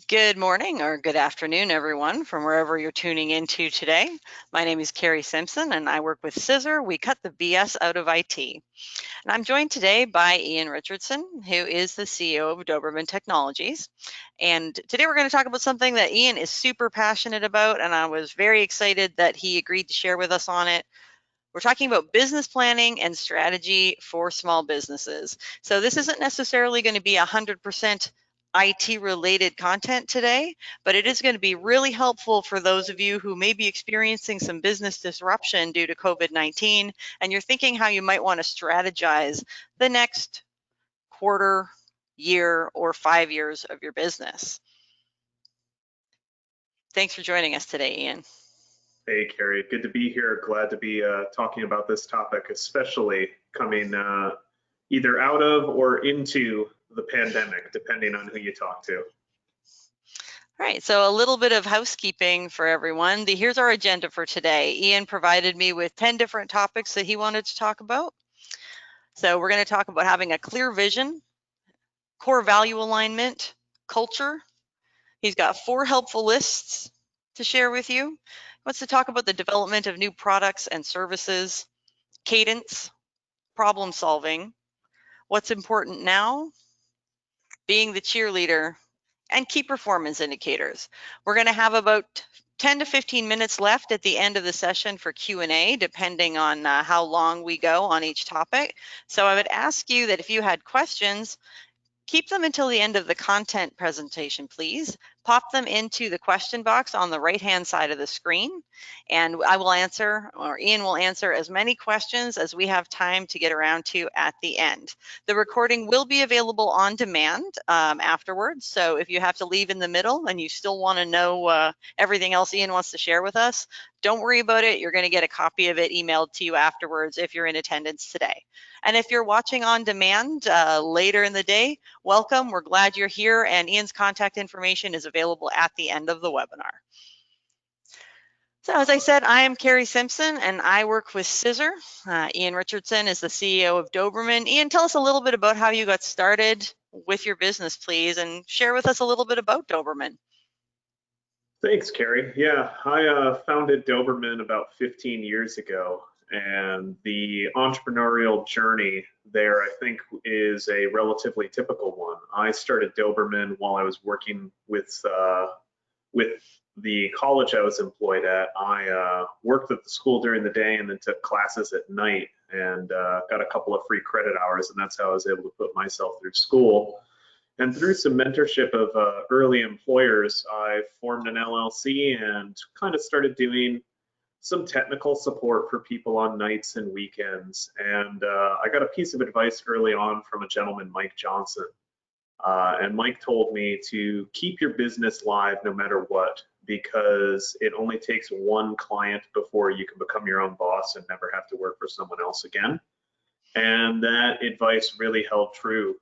Good morning or good afternoon, everyone, from wherever you're tuning into today. My name is Carrie Simpson, and I work with CSIR. We cut the BS out of IT. And I'm joined today by Ian Richardson, who is the CEO of Doberman Technologies. And today we're going to talk about something that Ian is super passionate about, and I was very excited that he agreed to share with us on it. We're talking about business planning and strategy for small businesses. So this isn't necessarily going to be 100% IT related content today, but it is going to be really helpful for those of you who may be experiencing some business disruption due to COVID-19, and you're thinking how you might want to strategize the next quarter, year, or 5 years of your business. Thanks for joining us today, Ian. Hey, Carrie, good to be here. Glad to be talking about this topic, especially coming either out of or into the pandemic, depending on who you talk to. All right, so a little bit of housekeeping for everyone. Here's our agenda for today. Ian provided me with 10 different topics that he wanted to talk about. So we're going to talk about having a clear vision, core value alignment, culture. He's got 4 helpful lists to share with you. He wants to talk about the development of new products and services, cadence, problem solving, what's important now, being the cheerleader, and key performance indicators. We're going to have about 10 to 15 minutes left at the end of the session for Q&A, depending on how long we go on each topic. So I would ask you that if you had questions, keep them until the end of the content presentation, please. Pop them into the question box on the right-hand side of the screen, and I will answer, or Ian will answer, as many questions as we have time to get around to at the end. The recording will be available on demand afterwards, so if you have to leave in the middle and you still want to know everything else Ian wants to share with us, don't worry about it. You're going to get a copy of it emailed to you afterwards if you're in attendance today. And if you're watching on demand later in the day, welcome. We're glad you're here, and Ian's contact information is available at the end of the webinar. So as I said, I am Carrie Simpson, and I work with CSIR. Ian Richardson is the CEO of Doberman. Ian, tell us a little bit about how you got started with your business, please, and share with us a little bit about Doberman. Thanks, Carrie. Yeah, I founded Doberman about 15 years ago, and the entrepreneurial journey there, I think, is a relatively typical one. I started Doberman while I was working with the college I was employed at. I worked at the school during the day and then took classes at night, and got a couple of free credit hours, and that's how I was able to put myself through school. And through some mentorship of early employers, I formed an LLC and kind of started doing some technical support for people on nights and weekends. And I got a piece of advice early on from a gentleman, Mike Johnson. And Mike told me to keep your business live no matter what, because it only takes one client before you can become your own boss and never have to work for someone else again. And that advice really held true.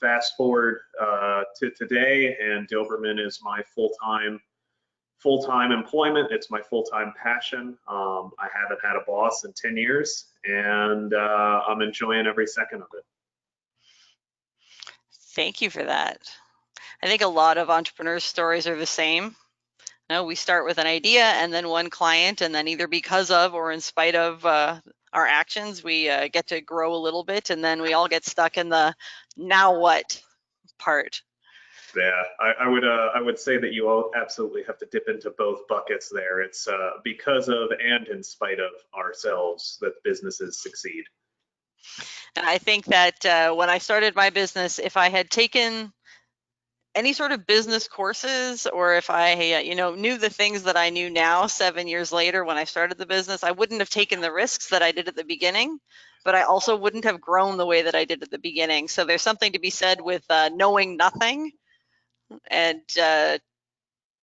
Fast forward to today, and Doberman is my full-time employment. It's my full-time passion. I haven't had a boss in 10 years, and I'm enjoying every second of it. Thank you for that. I think a lot of entrepreneurs' stories are the same. No, we start with an idea and then one client, and then either because of or in spite of our actions, we get to grow a little bit, and then we all get stuck in the now what part. Yeah, I would say that you all absolutely have to dip into both buckets there. It's because of and in spite of ourselves that businesses succeed. And I think that when I started my business, if I had taken any sort of business courses, or if I, knew the things that I knew now 7 years later when I started the business, I wouldn't have taken the risks that I did at the beginning, but I also wouldn't have grown the way that I did at the beginning. So there's something to be said with knowing nothing and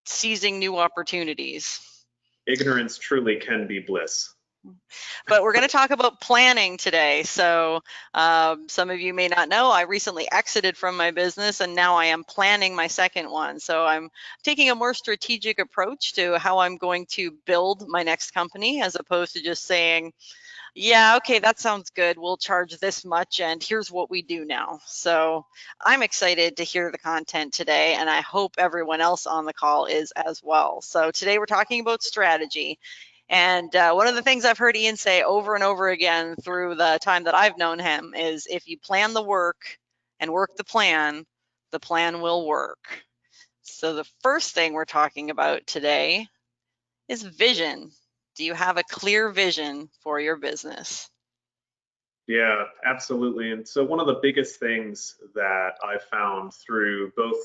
seizing new opportunities. Ignorance truly can be bliss. But we're going to talk about planning today. So some of you may not know, I recently exited from my business, and now I am planning my second one. So I'm taking a more strategic approach to how I'm going to build my next company, as opposed to just saying, Yeah, okay, that sounds good. We'll charge this much, and here's what we do now. So I'm excited to hear the content today, and I hope everyone else on the call is as well. So today we're talking about strategy. And one of the things I've heard Ian say over and over again through the time that I've known him is if you plan the work and work the plan will work. So the first thing we're talking about today is vision. Do you have a clear vision for your business? Yeah, absolutely. And so one of the biggest things that I found through both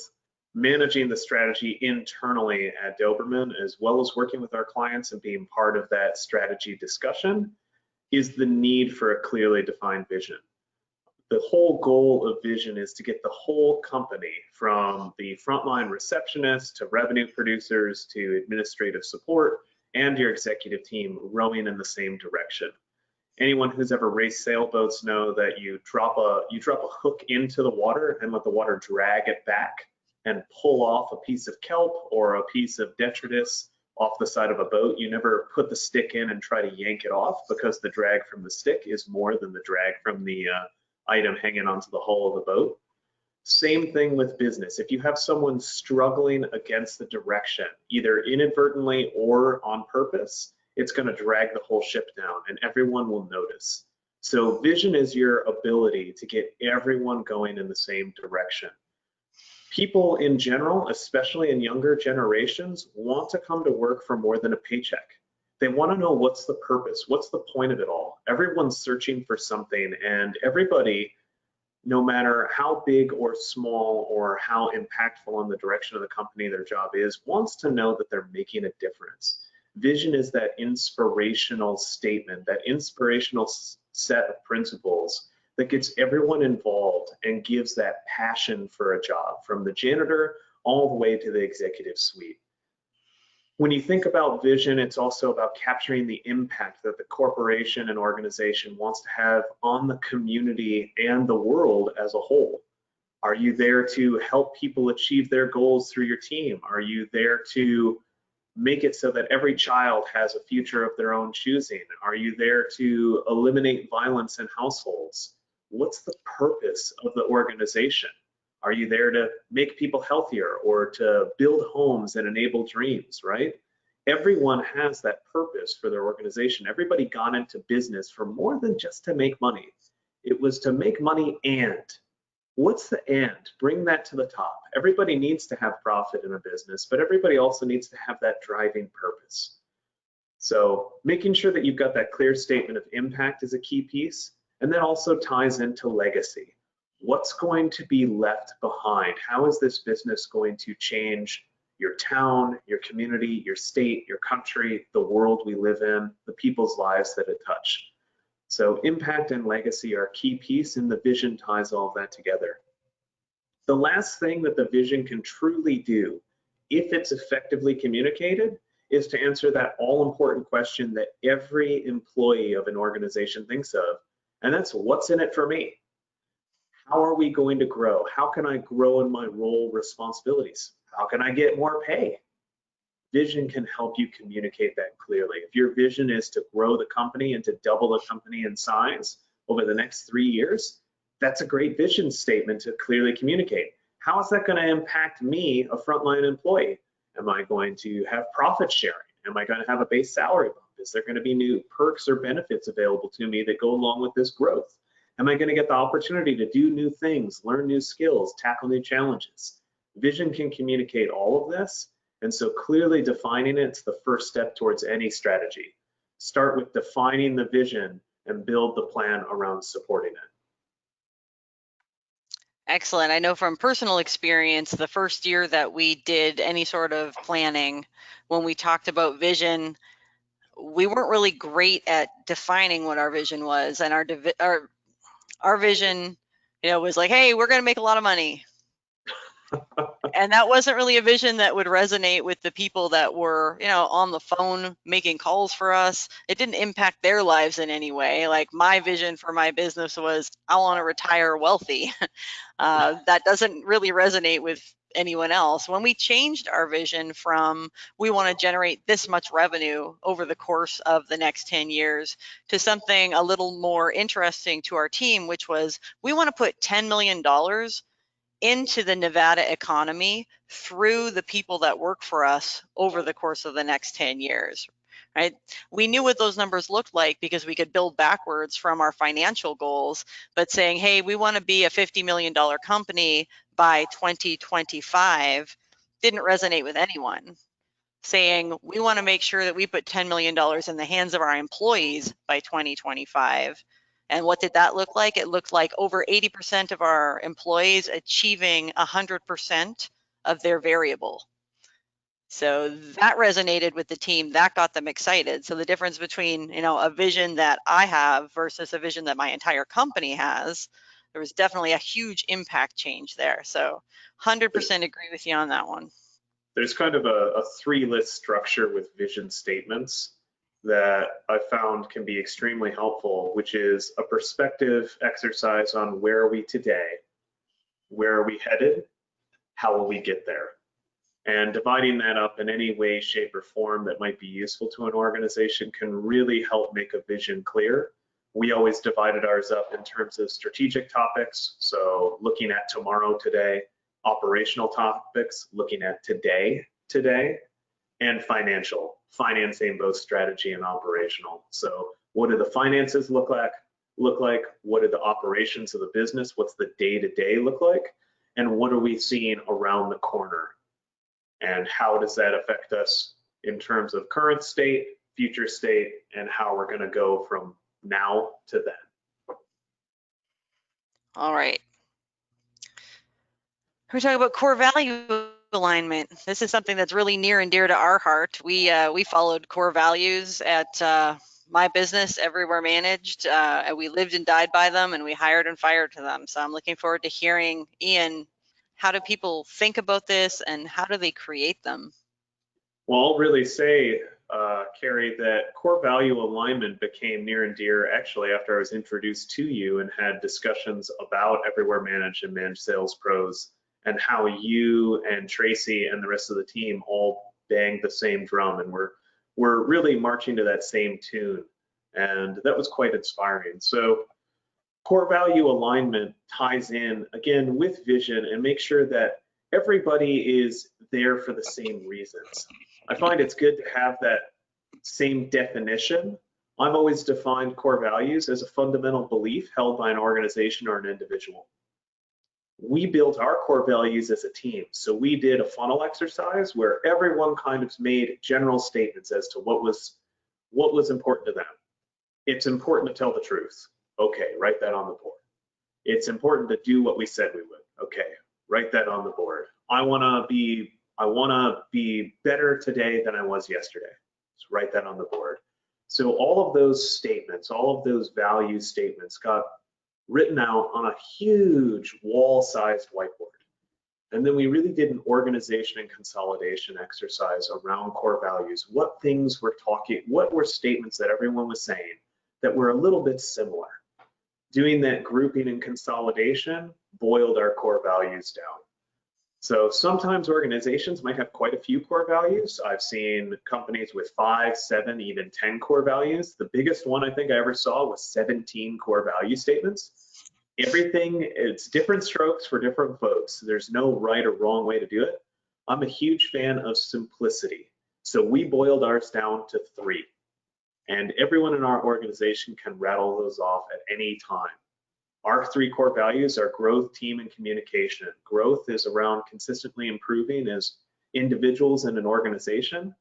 managing the strategy internally at Doberman, as well as working with our clients and being part of that strategy discussion, is the need for a clearly defined vision. The whole goal of vision is to get the whole company, from the frontline receptionist to revenue producers to administrative support and your executive team, rowing in the same direction. Anyone who's ever raced sailboats know that you drop a hook into the water and let the water drag it back and pull off a piece of kelp or a piece of detritus off the side of a boat. You never put the stick in and try to yank it off, because the drag from the stick is more than the drag from the item hanging onto the hull of the boat. Same thing with business. If you have someone struggling against the direction, either inadvertently or on purpose, it's going to drag the whole ship down and everyone will notice. So vision is your ability to get everyone going in the same direction. People in general, especially in younger generations, want to come to work for more than a paycheck. They want to know, what's the purpose? What's the point of it all? Everyone's searching for something, and everybody, no matter how big or small or how impactful on the direction of the company their job is, wants to know that they're making a difference. Vision is that inspirational statement, that inspirational set of principles that gets everyone involved and gives that passion for a job, from the janitor all the way to the executive suite. When you think about vision, it's also about capturing the impact that the corporation and organization wants to have on the community and the world as a whole. Are you there to help people achieve their goals through your team? Are you there to make it so that every child has a future of their own choosing? Are you there to eliminate violence in households? What's the purpose of the organization? Are you there to make people healthier or to build homes and enable dreams, right? Everyone has that purpose for their organization. Everybody got into business for more than just to make money. It was to make money, and what's the and? Bring that to the top. Everybody needs to have profit in a business, but everybody also needs to have that driving purpose. So making sure that you've got that clear statement of impact is a key piece, and that also ties into legacy. What's going to be left behind? How is this business going to change your town, your community, your state, your country, the world we live in, the people's lives that it touch? So impact and legacy are a key piece, and the vision ties all of that together. The last thing that the vision can truly do, if it's effectively communicated, is to answer that all-important question that every employee of an organization thinks of, and that's, what's in it for me? How are we going to grow? How can I grow in my role responsibilities? How can I get more pay? Vision can help you communicate that clearly. If your vision is to grow the company and to double the company in size over the next 3 years, that's a great vision statement to clearly communicate. How is that going to impact me, a frontline employee? Am I going to have profit sharing? Am I going to have a base salary bump? Is there going to be new perks or benefits available to me that go along with this growth? Am I going to get the opportunity to do new things, learn new skills, tackle new challenges? Vision can communicate all of this, and so clearly defining it's the first step towards any strategy. Start with defining the vision and build the plan around supporting it. Excellent. I know from personal experience, the first year that we did any sort of planning, when we talked about vision, we weren't really great at defining what our vision was, and our vision, was like, hey, we're going to make a lot of money. And that wasn't really a vision that would resonate with the people that were, on the phone making calls for us. It didn't impact their lives in any way. Like, my vision for my business was, I want to retire wealthy. That doesn't really resonate with anyone else. When we changed our vision from we want to generate this much revenue over the course of the next 10 years to something a little more interesting to our team, which was we want to put $10 million into the Nevada economy through the people that work for us over the course of the next 10 years. Right? We knew what those numbers looked like because we could build backwards from our financial goals, but saying, hey, we want to be a $50 million company by 2025 didn't resonate with anyone. Saying we want to make sure that we put $10 million in the hands of our employees by 2025. And what did that look like? It looked like over 80% of our employees achieving 100% of their variable. So that resonated with the team, that got them excited. So the difference between, a vision that I have versus a vision that my entire company has, there was definitely a huge impact change there. So 100% agree with you on that one. There's kind of a three-list structure with vision statements that I found can be extremely helpful, which is a perspective exercise on where are we today, where are we headed, how will we get there? And dividing that up in any way, shape, or form that might be useful to an organization can really help make a vision clear. We always divided ours up in terms of strategic topics, so looking at tomorrow, today, operational topics, looking at today, and financing both strategy and operational. So what do the finances look like? What are the operations of the business? What's the day-to-day look like? And what are we seeing around the corner? And how does that affect us in terms of current state, future state, and how we're going to go from now to then? All right. We're talking about core value alignment. This is something that's really near and dear to our heart. We followed core values at my business, Everywhere Managed. And we lived and died by them, and we hired and fired to them. So I'm looking forward to hearing, Ian, how do people think about this and how do they create them? Well, I'll really say, Carrie, that core value alignment became near and dear actually after I was introduced to you and had discussions about Everywhere Managed and Managed Sales Pros and how you and Tracy and the rest of the team all banged the same drum, and we're really marching to that same tune. And that was quite inspiring. So core value alignment ties in again with vision and make sure that everybody is there for the same reasons. I find it's good to have that same definition. I've always defined core values as a fundamental belief held by an organization or an individual. We built our core values as a team. So we did a funnel exercise where everyone kind of made general statements as to what was important to them. It's important to tell the truth. Okay, write that on the board. It's important to do what we said we would. Okay, write that on the board. I want to be better today than I was yesterday. So write that on the board. So all of those statements, all of those value statements got written out on a huge wall-sized whiteboard. And then we really did an organization and consolidation exercise around core values. What things we're talking, what were statements that everyone was saying that were a little bit similar? Doing that grouping and consolidation boiled our core values down. So sometimes organizations might have quite a few core values. I've seen companies with 5, 7, even 10 core values. The biggest one I think I ever saw was 17 core value statements. Everything, it's different strokes for different folks. There's no right or wrong way to do it. I'm a huge fan of simplicity. So we boiled ours down to 3. And everyone in our organization can rattle those off at any time. Our 3 core values are growth, team, and communication. Growth is around consistently improving as individuals in an organization.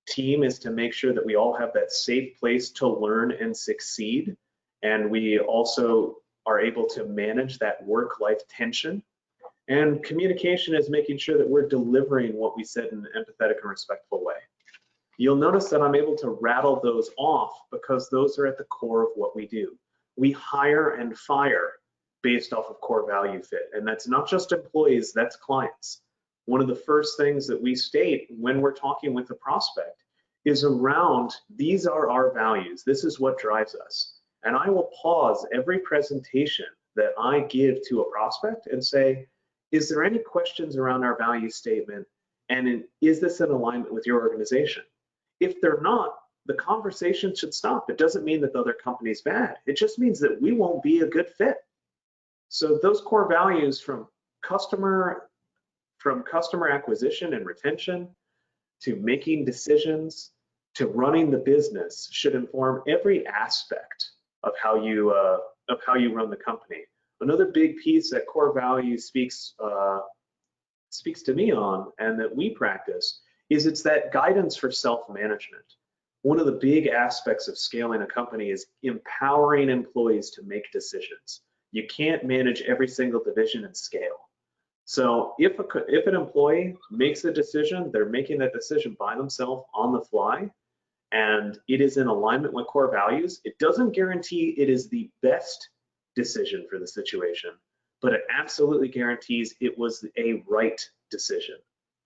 Team is to make sure that we all have that safe place to learn and succeed. And we also are able to manage that work-life tension. And communication is making sure that we're delivering what we said in an empathetic and respectful way. You'll notice that I'm able to rattle those off because those are at the core of what we do. We hire and fire based off of core value fit. And that's not just employees, that's clients. One of the first things that we state when we're talking with a prospect is around, these are our values. This is what drives us. And I will pause every presentation that I give to a prospect and say, is there any questions around our value statement? And is this in alignment with your organization? If they're not, the conversation should stop. It doesn't mean that the other company's bad. It just means that we won't be a good fit. So those core values from customer acquisition and retention to making decisions to running the business should inform every aspect of how you run the company. Another big piece that core values speaks to me on, and that we practice, is it's that guidance for self-management. One of the big aspects of scaling a company is empowering employees to make decisions. You can't manage every single division and scale. So if an employee makes a decision, they're making that decision by themselves on the fly, and it is in alignment with core values. It doesn't guarantee it is the best decision for the situation, but it absolutely guarantees it was a right decision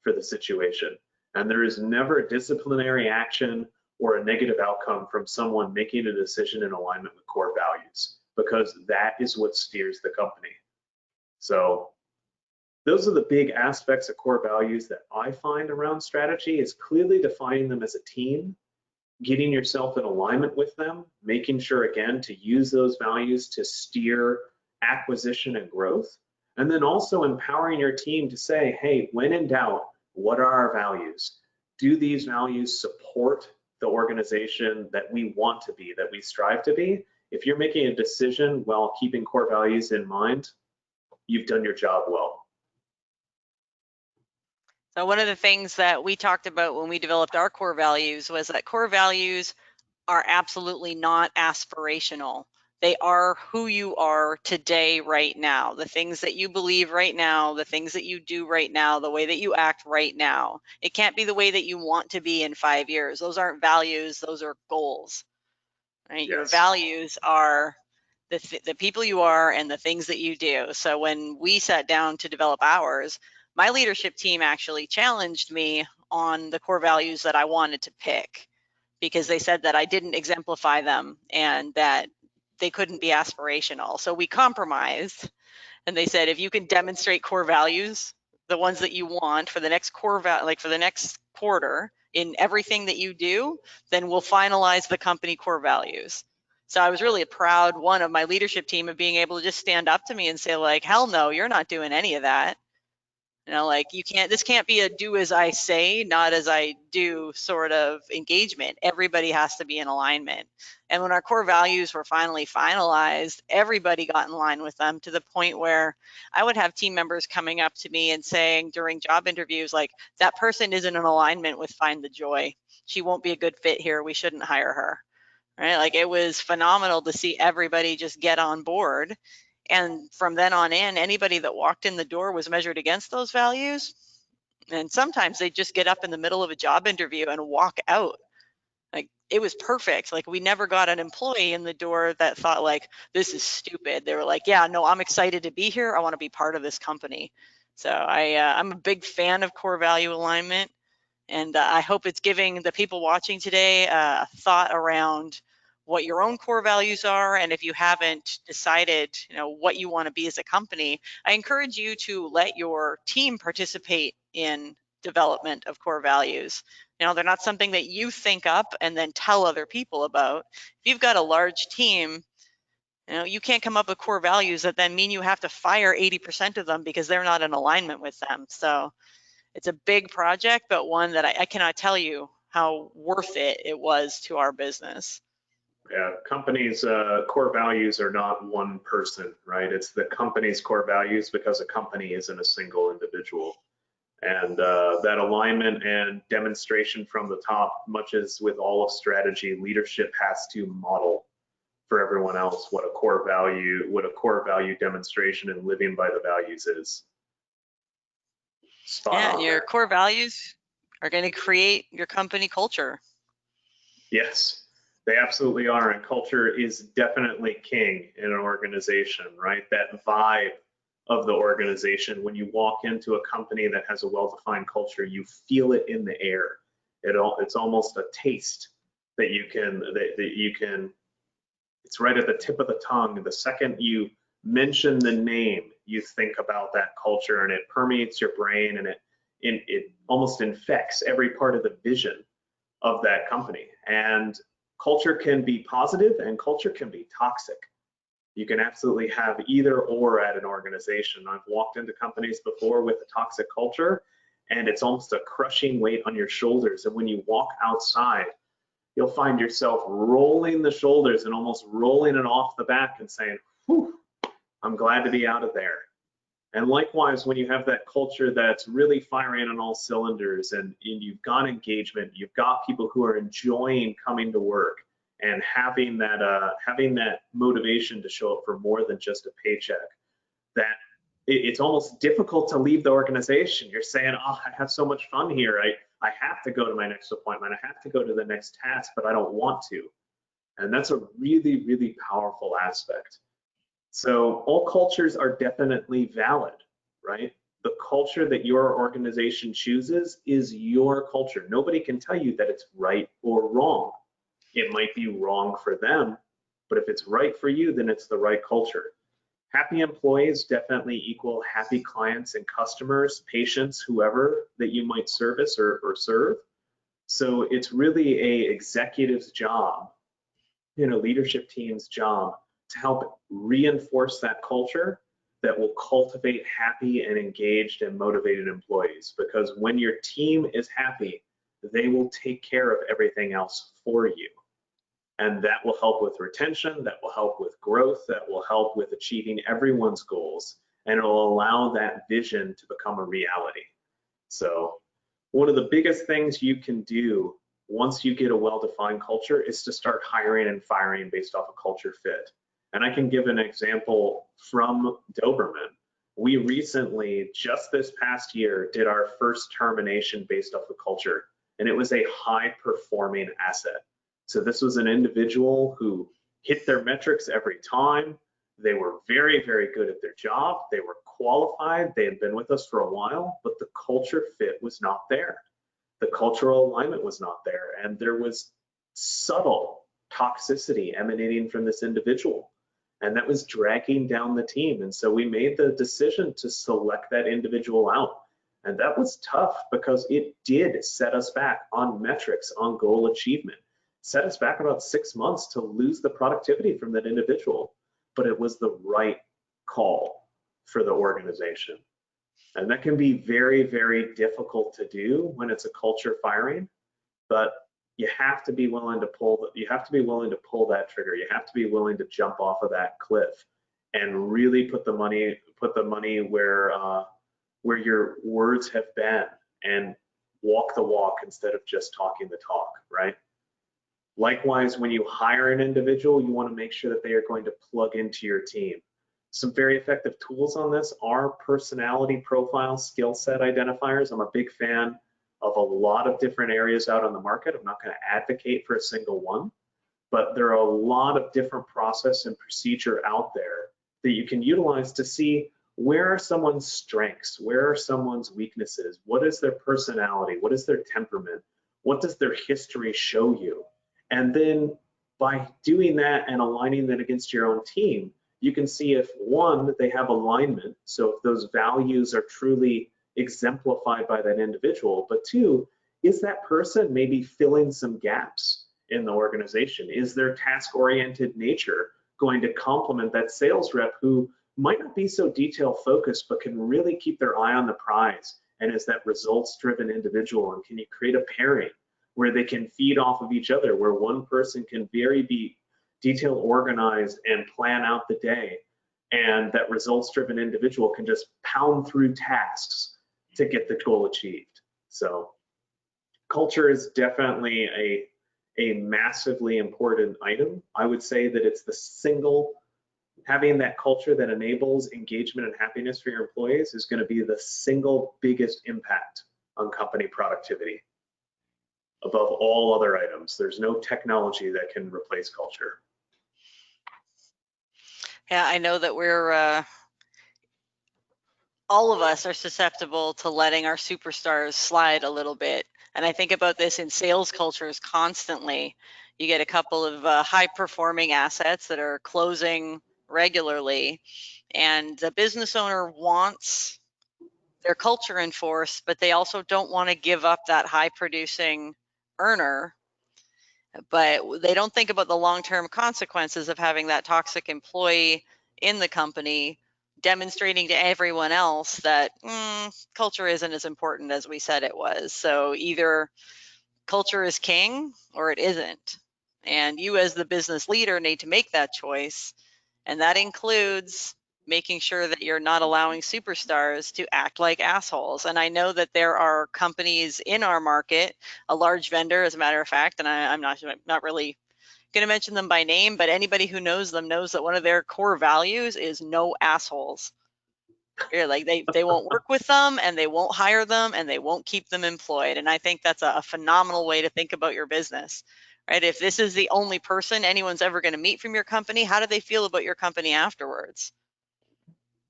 for the situation. And there is never a disciplinary action or a negative outcome from someone making a decision in alignment with core values, because that is what steers the company. So those are the big aspects of core values that I find around strategy, is clearly defining them as a team, getting yourself in alignment with them, making sure, again, to use those values to steer acquisition and growth, and then also empowering your team to say, hey, when in doubt, what are our values? Do these values support the organization that we want to be, that we strive to be? If you're making a decision while keeping core values in mind, you've done your job well. So one of the things that we talked about when we developed our core values was that core values are absolutely not aspirational. They are who you are today, right now. The things that you believe right now, the things that you do right now, the way that you act right now. It can't be the way that you want to be in 5 years. Those aren't values, those are goals. Right? Yes. Your values are the people you are and the things that you do. So when we sat down to develop ours, my leadership team actually challenged me on the core values that I wanted to pick, because they said that I didn't exemplify them and that they couldn't be aspirational. So we compromised, and they said, if you can demonstrate core values, the ones that you want for the next for the next quarter in everything that you do, then we'll finalize the company core values. So I was really proud, one, of my leadership team of being able to just stand up to me and say, like, hell no, you're not doing any of that. You know, like, this can't be a do as I say, not as I do sort of engagement. Everybody has to be in alignment. And when our core values were finally finalized, everybody got in line with them, to the point where I would have team members coming up to me and saying during job interviews, like, that person isn't in alignment with Find the Joy. She won't be a good fit here. We shouldn't hire her. Right? Like, it was phenomenal to see everybody just get on board. And from then on in, anybody that walked in the door was measured against those values. And sometimes they just get up in the middle of a job interview and walk out. Like, it was perfect. Like, we never got an employee in the door that thought, like, this is stupid. They were like, yeah, no, I'm excited to be here. I want to be part of this company. So I'm a big fan of core value alignment. And I hope it's giving the people watching today a thought around what your own core values are. And if you haven't decided, what you want to be as a company, I encourage you to let your team participate in development of core values. They're not something that you think up and then tell other people about. If you've got a large team, you can't come up with core values that then mean you have to fire 80% of them because they're not in alignment with them. So it's a big project, but one that I cannot tell you how worth it was to our business. Yeah, companies' core values are not one person, right? It's the company's core values, because a company isn't a single individual. And that alignment and demonstration from the top, much as with all of strategy, leadership has to model for everyone else what a core value demonstration and living by the values is. Spot Yeah, on and your there. core values are going to create your company culture. Yes, they absolutely are. And culture is definitely king in an organization, right? That vibe of the organization. When you walk into a company that has a well-defined culture, you feel it in the air. It's almost a taste that you can, it's right at the tip of the tongue. The second you mention the name, you think about that culture, and it permeates your brain, and it almost infects every part of the vision of that company. And culture can be positive and culture can be toxic. You can absolutely have either or at an organization. I've walked into companies before with a toxic culture, and it's almost a crushing weight on your shoulders. And when you walk outside, you'll find yourself rolling the shoulders and almost rolling it off the back and saying, whew, I'm glad to be out of there. And likewise, when you have that culture that's really firing on all cylinders, and you've got engagement, you've got people who are enjoying coming to work and having that motivation to show up for more than just a paycheck, that it's almost difficult to leave the organization. You're saying, oh, I have so much fun here. I have to go to my next appointment. I have to go to the next task, but I don't want to. And that's a really, really powerful aspect. So all cultures are definitely valid, right? The culture that your organization chooses is your culture. Nobody can tell you that it's right or wrong. It might be wrong for them, but if it's right for you, then it's the right culture. Happy employees definitely equal happy clients and customers, patients, whoever that you might service or serve. So it's really a executive's job, leadership team's job to help reinforce that culture that will cultivate happy and engaged and motivated employees. Because when your team is happy, they will take care of everything else for you. And that will help with retention, that will help with growth, that will help with achieving everyone's goals, and it'll allow that vision to become a reality. So one of the biggest things you can do once you get a well-defined culture is to start hiring and firing based off a culture fit. And I can give an example from Doberman. We recently, just this past year, did our first termination based off of culture, and it was a high-performing asset. So this was an individual who hit their metrics every time. They were very, very good at their job. They were qualified. They had been with us for a while, but the culture fit was not there. The cultural alignment was not there. And there was subtle toxicity emanating from this individual. And that was dragging down the team. And so we made the decision to select that individual out. And that was tough because it did set us back on metrics, on goal achievement. Set us back about 6 months to lose the productivity from that individual, but it was the right call for the organization. And that can be very, very difficult to do when it's a culture firing, but you have to be willing to pull that trigger. You have to be willing to jump off of that cliff and really put the money where your words have been, and walk the walk instead of just talking the talk, right? Likewise, when you hire an individual, you want to make sure that they are going to plug into your team. Some very effective tools on this are personality profile, skill set identifiers. I'm a big fan of a lot of different areas out on the market. I'm not going to advocate for a single one, but there are a lot of different process and procedure out there that you can utilize to see where are someone's strengths, where are someone's weaknesses, what is their personality, what is their temperament, what does their history show you? And then by doing that and aligning that against your own team, you can see if, one, they have alignment, so if those values are truly exemplified by that individual, but two, is that person maybe filling some gaps in the organization? Is their task-oriented nature going to complement that sales rep who might not be so detail-focused, but can really keep their eye on the prize, and is that results-driven individual? And can you create a pairing where they can feed off of each other, where one person can be detail organized and plan out the day, and that results-driven individual can just pound through tasks to get the goal achieved. So culture is definitely a massively important item. I would say that it's having that culture that enables engagement and happiness for your employees is going to be the single biggest impact on company productivity. Above all other items, there's no technology that can replace culture. Yeah, I know that we're all of us are susceptible to letting our superstars slide a little bit. And I think about this in sales cultures constantly. You get a couple of high performing assets that are closing regularly. And the business owner wants their culture enforced, but they also don't want to give up that high producing earner. But they don't think about the long-term consequences of having that toxic employee in the company, demonstrating to everyone else that culture isn't as important as we said it was. So either culture is king or it isn't. And you as the business leader need to make that choice. And that includes making sure that you're not allowing superstars to act like assholes. And I know that there are companies in our market, a large vendor, as a matter of fact, and I'm not really going to mention them by name, but anybody who knows them knows that one of their core values is no assholes. Like they won't work with them, and they won't hire them, and they won't keep them employed. And I think that's a phenomenal way to think about your business, right? If this is the only person anyone's ever going to meet from your company, how do they feel about your company afterwards?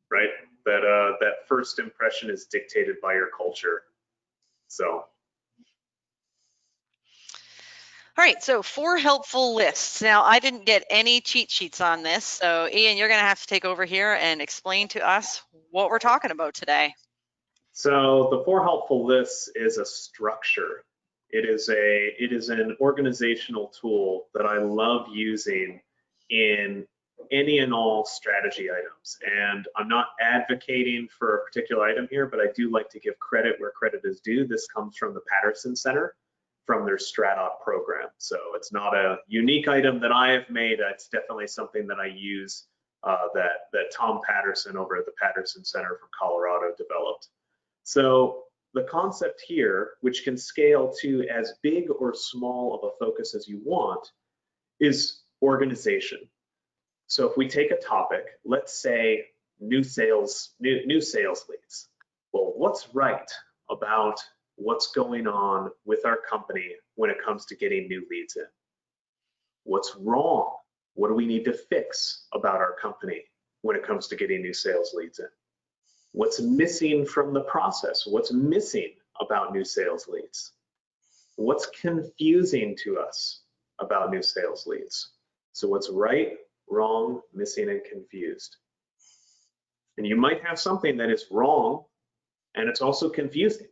Right. That first impression is dictated by your culture. So. All right, so 4 helpful lists. Now, I didn't get any cheat sheets on this, so Ian, you're going to have to take over here and explain to us what we're talking about today. So the 4 helpful lists is a structure. It is an organizational tool that I love using in any and all strategy items. And I'm not advocating for a particular item here, but I do like to give credit where credit is due. This comes from the Patterson Center, from their StratOps program. So it's not a unique item that I have made. It's definitely something that I use that Tom Patterson over at the Patterson Center from Colorado developed. So the concept here, which can scale to as big or small of a focus as you want, is organization. So if we take a topic, let's say new sales leads. Well, what's right about what's going on with our company when it comes to getting new leads in? What's wrong? What do we need to fix about our company when it comes to getting new sales leads in? What's missing from the process? What's missing about new sales leads? What's confusing to us about new sales leads? So what's right, wrong, missing, and confused? And you might have something that is wrong and it's also confusing.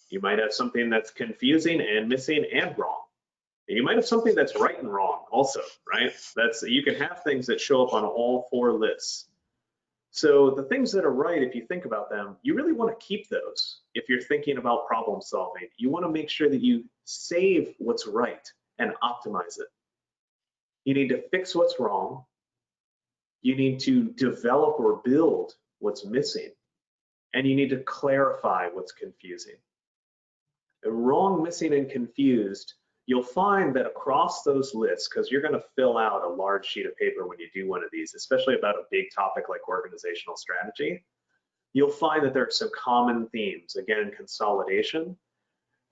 You might have something that's confusing and missing and wrong. And you might have something that's right and wrong also, right? You can have things that show up on all 4 lists. So the things that are right, if you think about them, you really want to keep those. If you're thinking about problem solving, you want to make sure that you save what's right and optimize it. You need to fix what's wrong. You need to develop or build what's missing. And you need to clarify what's confusing. And wrong, missing, and confused, you'll find that across those lists, because you're going to fill out a large sheet of paper when you do one of these, especially about a big topic like organizational strategy, you'll find that there are some common themes. Again, consolidation.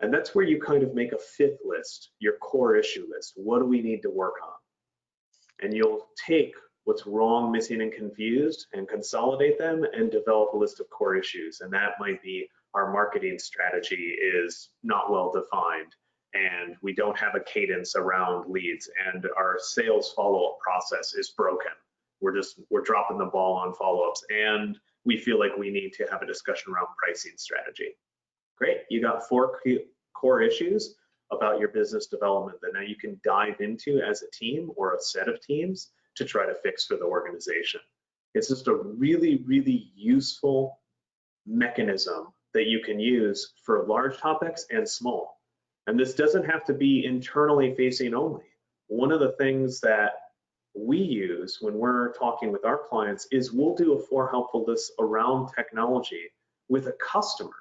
And that's where you kind of make a 5th list, your core issue list. What do we need to work on? And you'll take what's wrong, missing, and confused and consolidate them and develop a list of core issues. And that might be our marketing strategy is not well defined, and we don't have a cadence around leads, and our sales follow-up process is broken. We're dropping the ball on follow-ups, and we feel like we need to have a discussion around pricing strategy. Great, you got 4 core issues about your business development that now you can dive into as a team or a set of teams to try to fix for the organization. It's just a really, really useful mechanism that you can use for large topics and small. And this doesn't have to be internally facing only. One of the things that we use when we're talking with our clients is we'll do a 4 helpful lists around technology with a customer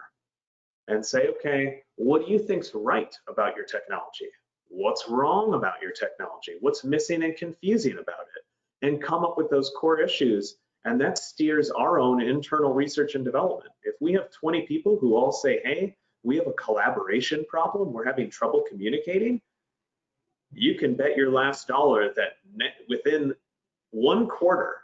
and say, okay, what do you think's right about your technology? What's wrong about your technology? What's missing and confusing about it? And come up with those core issues. And that steers our own internal research and development. If we have 20 people who all say, hey, we have a collaboration problem, we're having trouble communicating, you can bet your last dollar that within 1 quarter,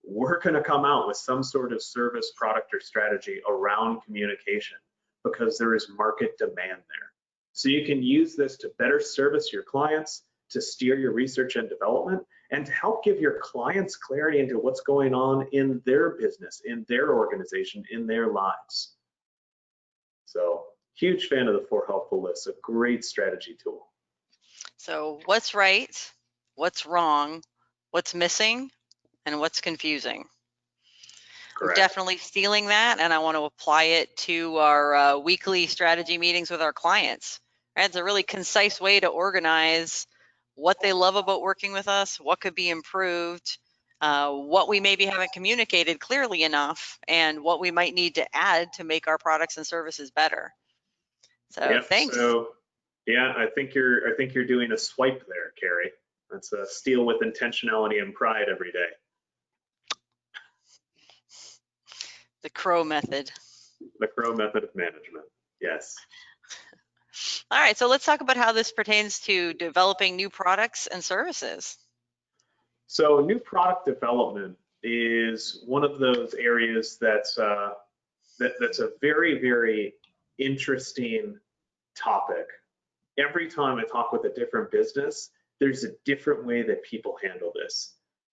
we're going to come out with some sort of service, product, or strategy around communication because there is market demand there. So you can use this to better service your clients, to steer your research and development, and to help give your clients clarity into what's going on in their business, in their organization, in their lives. So huge fan of the 4 helpful lists, a great strategy tool. So what's right, what's wrong, what's missing, and what's confusing? I'm Correct. definitely stealing that, and I want to apply it to our weekly strategy meetings with our clients. Right? It's a really concise way to organize what they love about working with us, what could be improved, what we maybe haven't communicated clearly enough, and what we might need to add to make our products and services better. So Yep. thanks. So yeah, I think you're doing a swipe there, Carrie. That's a steal with intentionality and pride every day. The Crow method. The Crow method of management. Yes. All right, so let's talk about how this pertains to developing new products and services. So new product development is one of those areas that's a very, very interesting topic. Every time I talk with a different business, there's a different way that people handle this.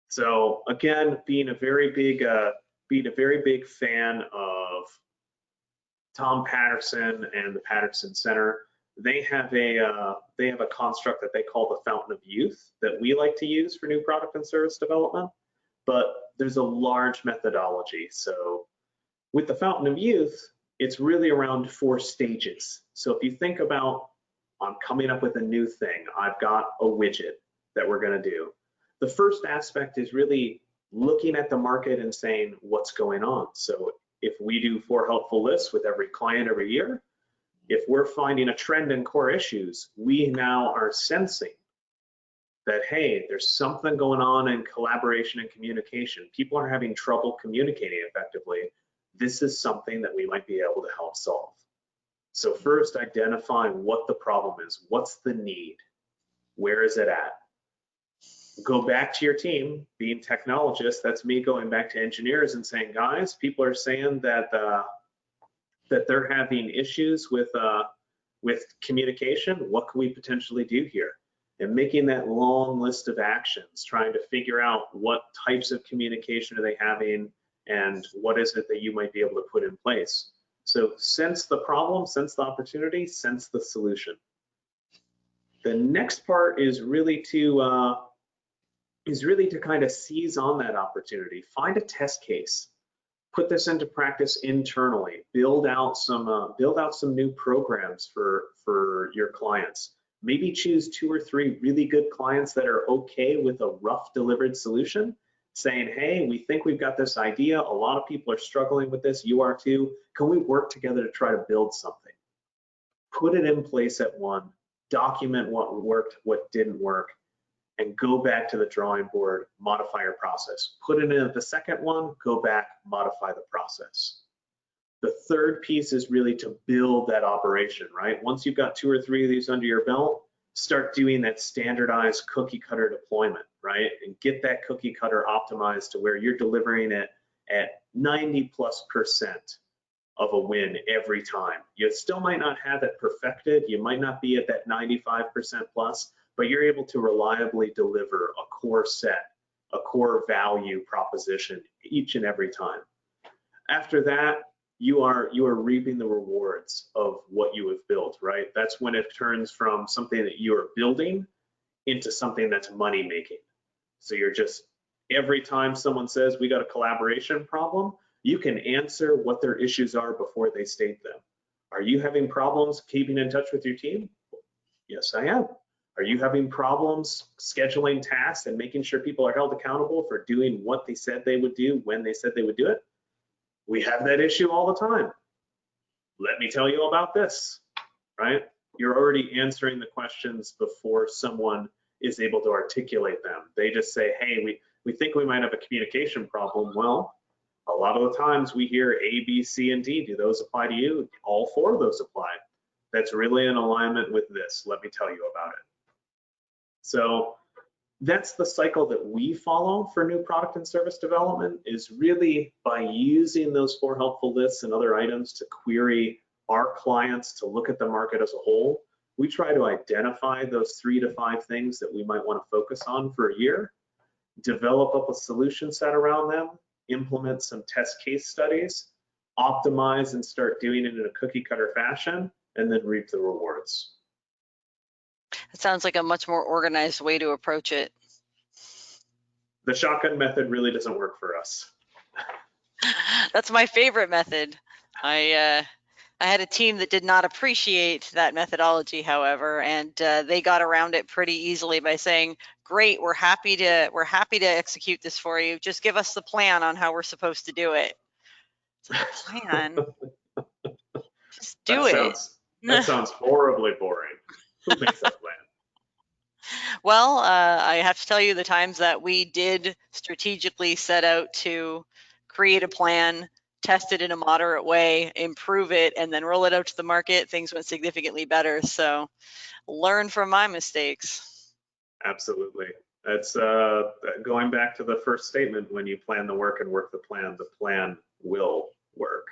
So again, being a very big fan of Tom Patterson and the Patterson Center, they have a construct that they call the Fountain of Youth that we like to use for new product and service development. But there's a large methodology. So with the Fountain of Youth, it's really around 4 stages. So if you think about, I'm coming up with a new thing, I've got a widget that we're going to do. The first aspect is really looking at the market and saying what's going on. So if we do 4 helpful lists with every client every year, if we're finding a trend in core issues, we now are sensing that, hey, there's something going on in collaboration and communication. People are having trouble communicating effectively. This is something that we might be able to help solve. So first, identify what the problem is. What's the need? Where is it at? Go back to your team, being technologists, that's me going back to engineers and saying, guys, people are saying that that they're having issues with communication. What can we potentially do here? And making that long list of actions, trying to figure out what types of communication are they having and what is it that you might be able to put in place. So sense the problem, sense the opportunity, sense the solution. The next part is really to kind of seize on that opportunity. Find a test case. Put this into practice internally. Build out some new programs for your clients. Maybe choose 2 or 3 really good clients that are okay with a rough delivered solution, saying, hey, we think we've got this idea. A lot of people are struggling with this. You are too. Can we work together to try to build something? Put it in place at one. Document what worked, what didn't work, and go back to the drawing board, modify your process. Put it in at the second one, go back, modify the process. The third piece is really to build that operation, right? Once you've got 2 or 3 of these under your belt, start doing that standardized cookie cutter deployment, right? And get that cookie cutter optimized to where you're delivering it at 90+% of a win every time. You still might not have it perfected. You might not be at that 95% plus, but you're able to reliably deliver a core set, a core value proposition each and every time. After that, you are reaping the rewards of what you have built, right? That's when it turns from something that you are building into something that's money making. So you're just, every time someone says we got a collaboration problem, you can answer what their issues are before they state them. Are you having problems keeping in touch with your team? Yes, I am. Are you having problems scheduling tasks and making sure people are held accountable for doing what they said they would do when they said they would do it? We have that issue all the time. Let me tell you about this, right? You're already answering the questions before someone is able to articulate them. They just say, hey, we think we might have a communication problem. Well, a lot of the times we hear A, B, C, and D. Do those apply to you? All 4 of those apply. That's really in alignment with this. Let me tell you about it. So that's the cycle that we follow for new product and service development, is really by using those 4 helpful lists and other items to query our clients, to look at the market as a whole. We try to identify those 3 to 5 things that we might want to focus on for a year. develop up a solution set around them, implement some test case studies, optimize and start doing it in a cookie cutter fashion, and then reap the rewards. It sounds like a much more organized way to approach it. The shotgun method really doesn't work for us. That's my favorite method. I had a team that did not appreciate that methodology, however, and they got around it pretty easily by saying, "Great, we're happy to execute this for you. Just give us the plan on how we're supposed to do it." It's like, a plan? Just do it. That sounds horribly boring. Who makes a plan? Well, I have to tell you the times that we did strategically set out to create a plan, test it in a moderate way, improve it, and then roll it out to the market, things went significantly better. So learn from my mistakes. Absolutely. That's going back to the first statement, when you plan the work and work the plan will work.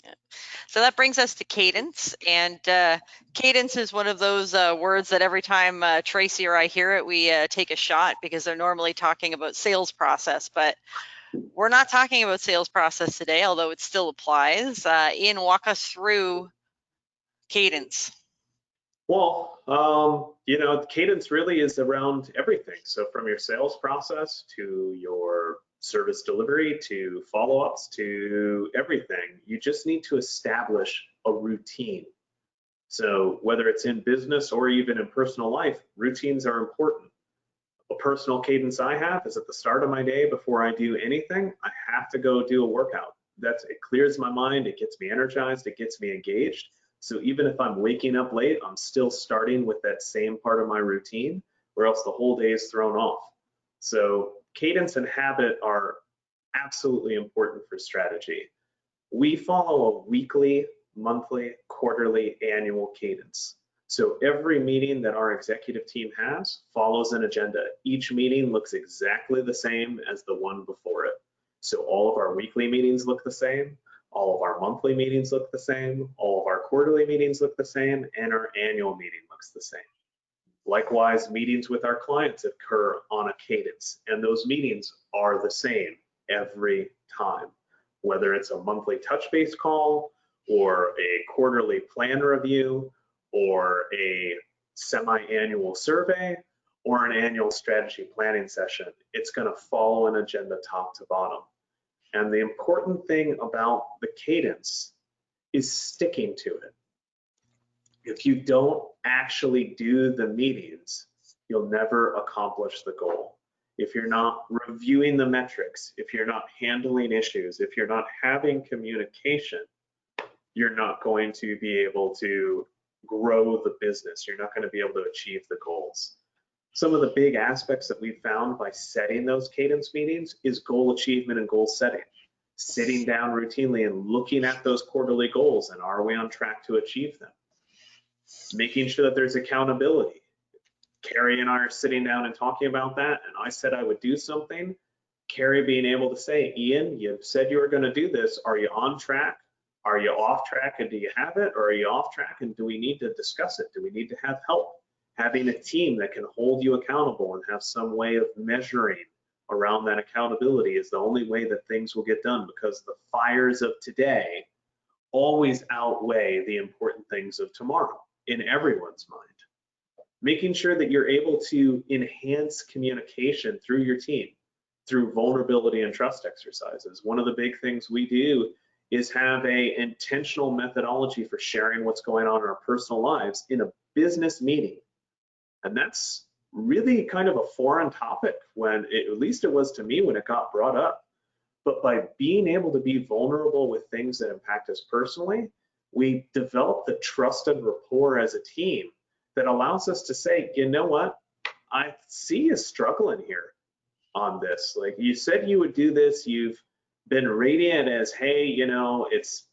Yeah. So that brings us to cadence, and cadence is one of those words that every time Tracy or I hear it, we take a shot, because they're normally talking about sales process, but we're not talking about sales process today, although it still applies. Ian, walk us through cadence. Well, cadence really is around everything. So from your sales process to your service delivery to follow-ups to everything, you just need to establish a routine. So whether it's in business or even in personal life, routines are important. A personal cadence I have is at the start of my day, before I do anything, I have to go do a workout. It clears my mind, it gets me energized, it gets me engaged. So even if I'm waking up late, I'm still starting with that same part of my routine, or else the whole day is thrown off. So cadence and habit are absolutely important for strategy. We follow a weekly, monthly, quarterly, annual cadence. So every meeting that our executive team has follows an agenda. Each meeting looks exactly the same as the one before it. So all of our weekly meetings look the same, all of our monthly meetings look the same, all of our quarterly meetings look the same, and our annual meeting looks the same. Likewise, meetings with our clients occur on a cadence, and those meetings are the same every time, whether it's a monthly touch base call or a quarterly plan review or a semi-annual survey or an annual strategy planning session. It's going to follow an agenda top to bottom. And the important thing about the cadence is sticking to it. If you don't actually do the meetings, you'll never accomplish the goal. If you're not reviewing the metrics, if you're not handling issues, if you're not having communication, you're not going to be able to grow the business. You're not going to be able to achieve the goals. Some of the big aspects that we found by setting those cadence meetings is goal achievement and goal setting. Sitting down routinely and looking at those quarterly goals, and are we on track to achieve them? Making sure that there's accountability. Carrie and I are sitting down and talking about that, and I said I would do something. Carrie being able to say, Ian, you said you were going to do this. Are you on track? Are you off track, and do you have it? Or are you off track, and do we need to discuss it? Do we need to have help? Having a team that can hold you accountable and have some way of measuring around that accountability is the only way that things will get done, because the fires of today always outweigh the important things of tomorrow in everyone's mind. Making sure that you're able to enhance communication through your team, through vulnerability and trust exercises. One of the big things we do is have a intentional methodology for sharing what's going on in our personal lives in a business meeting. And that's really kind of a foreign topic at least it was to me when it got brought up. But by being able to be vulnerable with things that impact us personally, we develop the trust and rapport as a team that allows us to say, you know what, I see you struggling here on this. Like, you said you would do this, you've been radiant as, hey,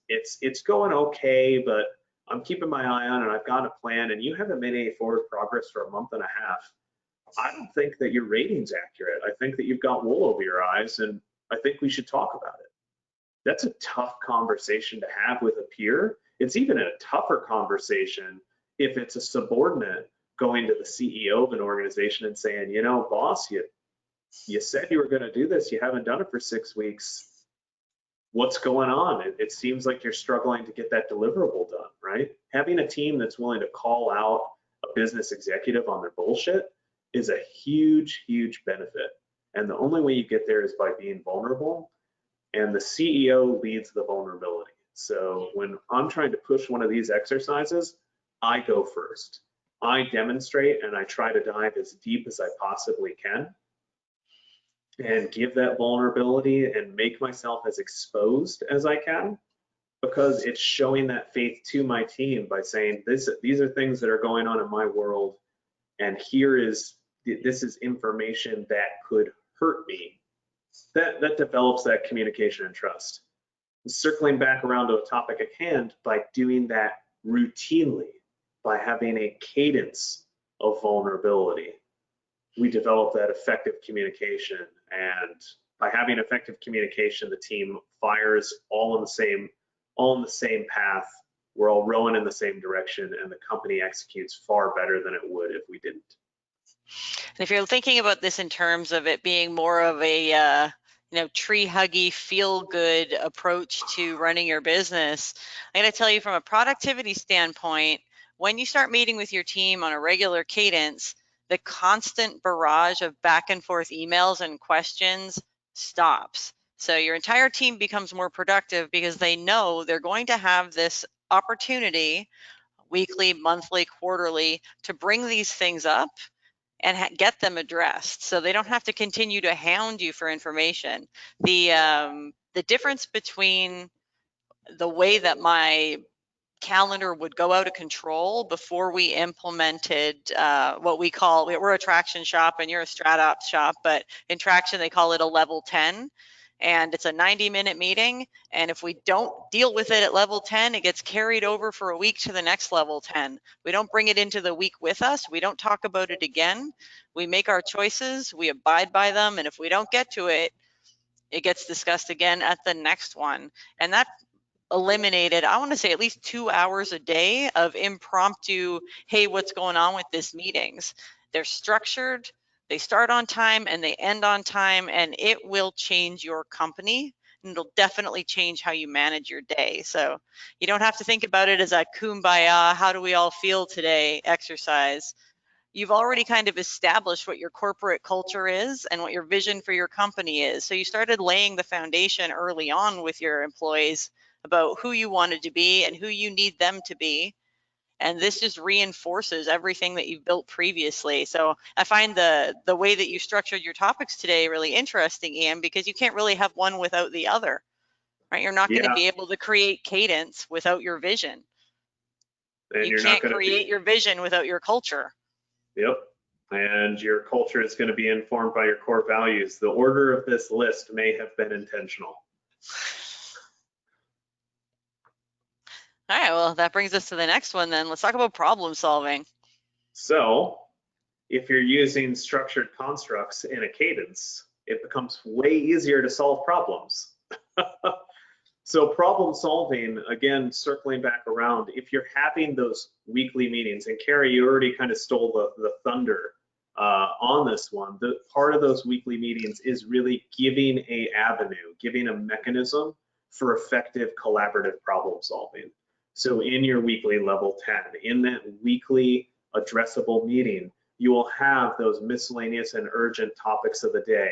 it's going okay, but I'm keeping my eye on it, I've got a plan, and you haven't made any forward progress for a month and a half. I don't think that your rating's accurate. I think that you've got wool over your eyes, and I think we should talk about it. That's a tough conversation to have with a peer. It's even a tougher conversation if it's a subordinate going to the CEO of an organization and saying, boss, you said you were going to do this. You haven't done it for 6 weeks. What's going on? It seems like you're struggling to get that deliverable done, right? Having a team that's willing to call out a business executive on their bullshit is a huge, huge benefit. And the only way you get there is by being vulnerable. And the CEO leads the vulnerability. So when I'm trying to push one of these exercises, I go first. I demonstrate and I try to dive as deep as I possibly can and give that vulnerability and make myself as exposed as I can, because it's showing that faith to my team by saying, these are things that are going on in my world, and this is information that could hurt me. That develops that communication and trust. Circling back around to a topic at hand, by doing that routinely, by having a cadence of vulnerability, we develop that effective communication. And by having effective communication, the team fires all in the same path. We're all rowing in the same direction, and the company executes far better than it would if we didn't. And if you're thinking about this in terms of it being more of a tree huggy, feel good approach to running your business, I got to tell you, from a productivity standpoint, when you start meeting with your team on a regular cadence, the constant barrage of back and forth emails and questions stops. So your entire team becomes more productive because they know they're going to have this opportunity weekly, monthly, quarterly to bring these things up and get them addressed, so they don't have to continue to hound you for information. The difference between the way that my calendar would go out of control before we implemented what we're a traction shop and you're a StratOps shop, but in traction they call it a level 10, and it's a 90-minute meeting, and if we don't deal with it at level 10, it gets carried over for a week to the next level 10. We don't bring it into the week with us. We don't talk about it again. We make our choices, we abide by them, and if we don't get to it, it gets discussed again at the next one. And that eliminated, I want to say, at least 2 hours a day of impromptu, hey, what's going on with this meetings? They're structured, they start on time and they end on time, and it will change your company, and it'll definitely change how you manage your day. So you don't have to think about it as a kumbaya, how do we all feel today exercise. You've already kind of established what your corporate culture is and what your vision for your company is. So you started laying the foundation early on with your employees about who you wanted to be and who you need them to be. And this just reinforces everything that you've built previously. So I find the way that you structured your topics today really interesting, Ian, because you can't really have one without the other, right? You're not going to be able to create cadence without your vision. And you can't create your vision without your culture. Yep. And your culture is going to be informed by your core values. The order of this list may have been intentional. All right, well, that brings us to the next one then. Let's talk about problem solving. So if you're using structured constructs in a cadence, it becomes way easier to solve problems. So problem solving, again, circling back around, if you're having those weekly meetings, and Carrie, you already kind of stole the thunder on this one, the part of those weekly meetings is really giving a avenue, giving a mechanism for effective collaborative problem solving. So in your weekly level 10, in that weekly addressable meeting, you will have those miscellaneous and urgent topics of the day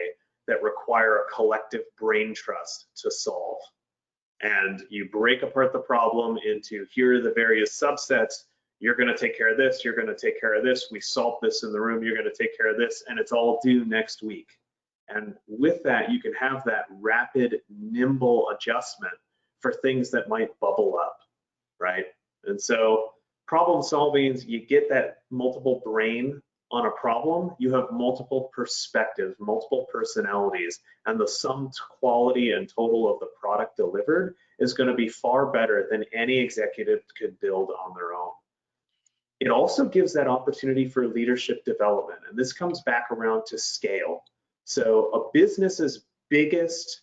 that require a collective brain trust to solve. And you break apart the problem into, here are the various subsets. You're going to take care of this. You're going to take care of this. We solved this in the room. You're going to take care of this. And it's all due next week. And with that, you can have that rapid, nimble adjustment for things that might bubble up, right? And so problem solving, you get that multiple brain on a problem, you have multiple perspectives, multiple personalities, and the sum quality and total of the product delivered is going to be far better than any executive could build on their own. It also gives that opportunity for leadership development, and this comes back around to scale. So a business's biggest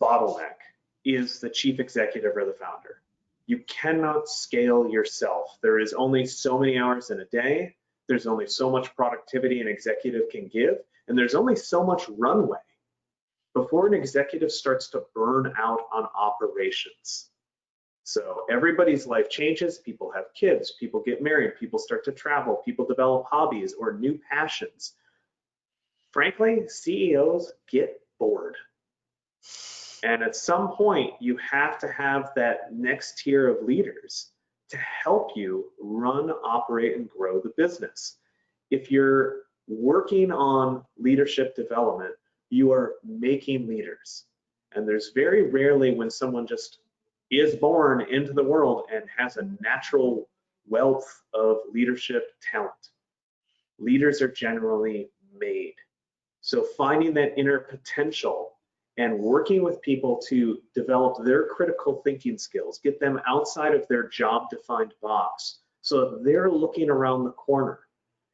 bottleneck is the chief executive or the founder. You cannot scale yourself. There is only so many hours in a day. There's only so much productivity an executive can give. And there's only so much runway before an executive starts to burn out on operations. So everybody's life changes, people have kids, people get married, people start to travel, people develop hobbies or new passions. Frankly, CEOs get bored. And at some point, you have to have that next tier of leaders to help you run, operate, and grow the business. If you're working on leadership development, you are making leaders. And there's very rarely when someone just is born into the world and has a natural wealth of leadership talent. Leaders are generally made. So finding that inner potential and working with people to develop their critical thinking skills, get them outside of their job-defined box so that they're looking around the corner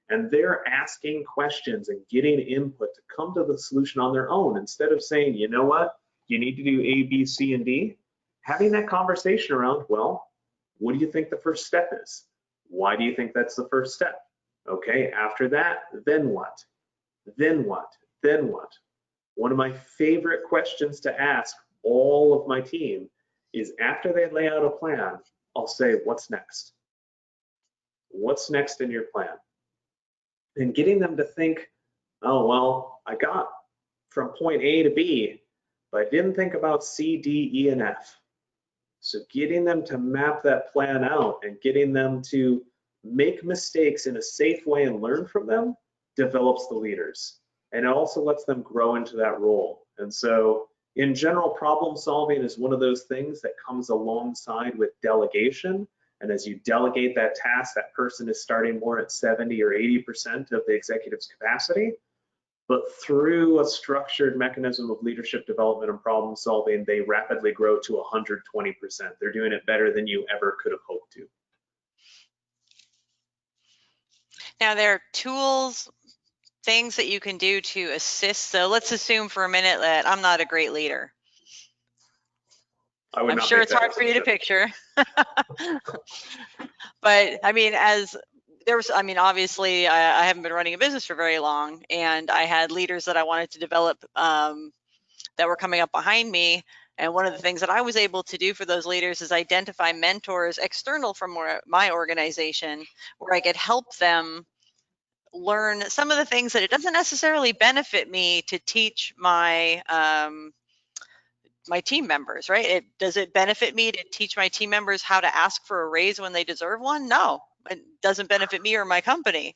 and they're asking questions and getting input to come to the solution on their own instead of saying, you know what, you need to do A, B, C, and D. Having that conversation around, well, what do you think the first step is? Why do you think that's the first step? Okay, after that, then what? Then what? Then what? One of my favorite questions to ask all of my team is after they lay out a plan, I'll say, what's next? What's next in your plan? And getting them to think, oh, well, I got from point A to B, but I didn't think about C, D, E, and F. So getting them to map that plan out and getting them to make mistakes in a safe way and learn from them develops the leaders. And it also lets them grow into that role. And so in general, problem solving is one of those things that comes alongside with delegation. And as you delegate that task, that person is starting more at 70 or 80% of the executive's capacity. But through a structured mechanism of leadership development and problem solving, they rapidly grow to 120%. They're doing it better than you ever could have hoped to. Now, there are tools, things that you can do to assist. So let's assume for a minute that I'm not a great leader. I'm sure it's hard for you to picture. But I mean, obviously I haven't been running a business for very long, and I had leaders that I wanted to develop that were coming up behind me. And one of the things that I was able to do for those leaders is identify mentors external from my organization where I could help them learn some of the things that it doesn't necessarily benefit me to teach my my team members, right? Does it benefit me to teach my team members how to ask for a raise when they deserve one? No, it doesn't benefit me or my company,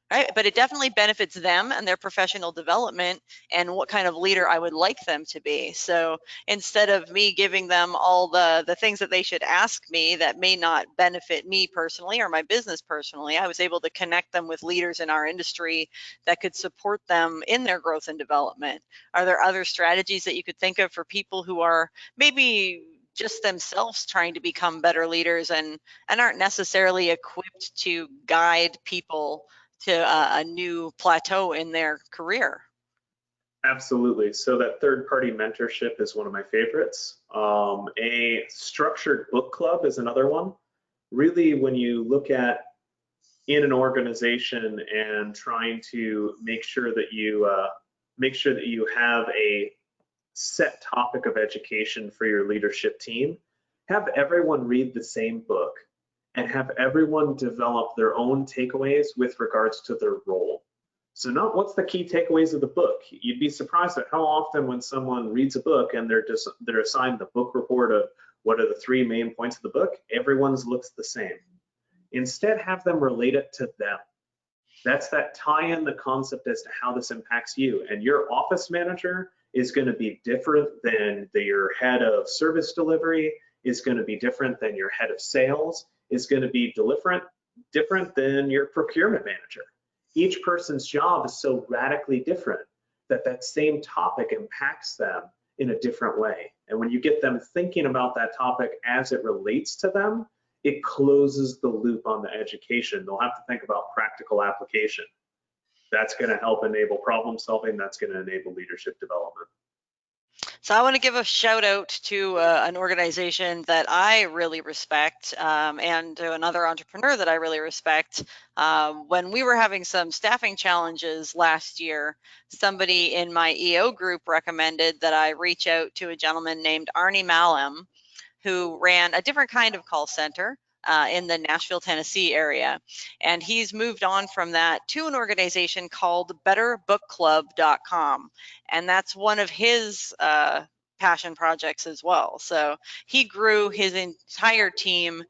right? But it definitely benefits them and their professional development and what kind of leader I would like them to be. So instead of me giving them all the things that they should ask me that may not benefit me personally or my business personally, I was able to connect them with leaders in our industry that could support them in their growth and development. Are there other strategies that you could think of for people who are maybe just themselves trying to become better leaders and aren't necessarily equipped to guide people to a new plateau in their career? Absolutely. So that third-party mentorship is one of my favorites. A structured book club is another one. Really, when you look at in an organization and trying to make sure that you have a set topic of education for your leadership team, have everyone read the same book and have everyone develop their own takeaways with regards to their role. So not what's the key takeaways of the book. You'd be surprised at how often when someone reads a book and they're assigned the book report of what are the 3 main points of the book, everyone's looks the same. Instead, have them relate it to them. That's that tie in the concept as to how this impacts you. And your office manager is going to be different than your head of service delivery, is going to be different than your head of sales, is going to be different than your procurement manager. Each person's job is so radically different that that same topic impacts them in a different way. And when you get them thinking about that topic as it relates to them, it closes the loop on the education. They'll have to think about practical application. That's going to help enable problem solving. That's going to enable leadership development. So I want to give a shout out to an organization that I really respect, and to another entrepreneur that I really respect. When we were having some staffing challenges last year, somebody in my EO group recommended that I reach out to a gentleman named Arnie Malum, who ran a different kind of call center in the Nashville, Tennessee area. And he's moved on from that to an organization called betterbookclub.com. And that's one of his passion projects as well. So he grew his entire team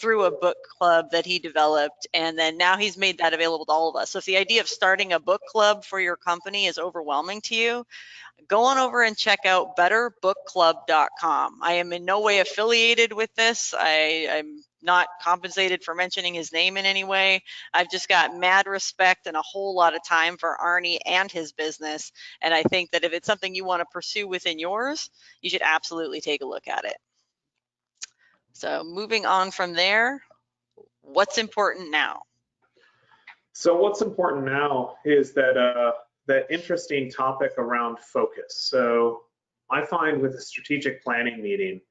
through a book club that he developed, and then now he's made that available to all of us. So if the idea of starting a book club for your company is overwhelming to you, go on over and check out betterbookclub.com. I am in no way affiliated with this. I'm not compensated for mentioning his name in any way. I've just got mad respect and a whole lot of time for Arnie and his business. And I think that if it's something you want to pursue within yours, you should absolutely take a look at it. So moving on from there, what's important now? So what's important now is that interesting topic around focus. So I find with a strategic planning meeting,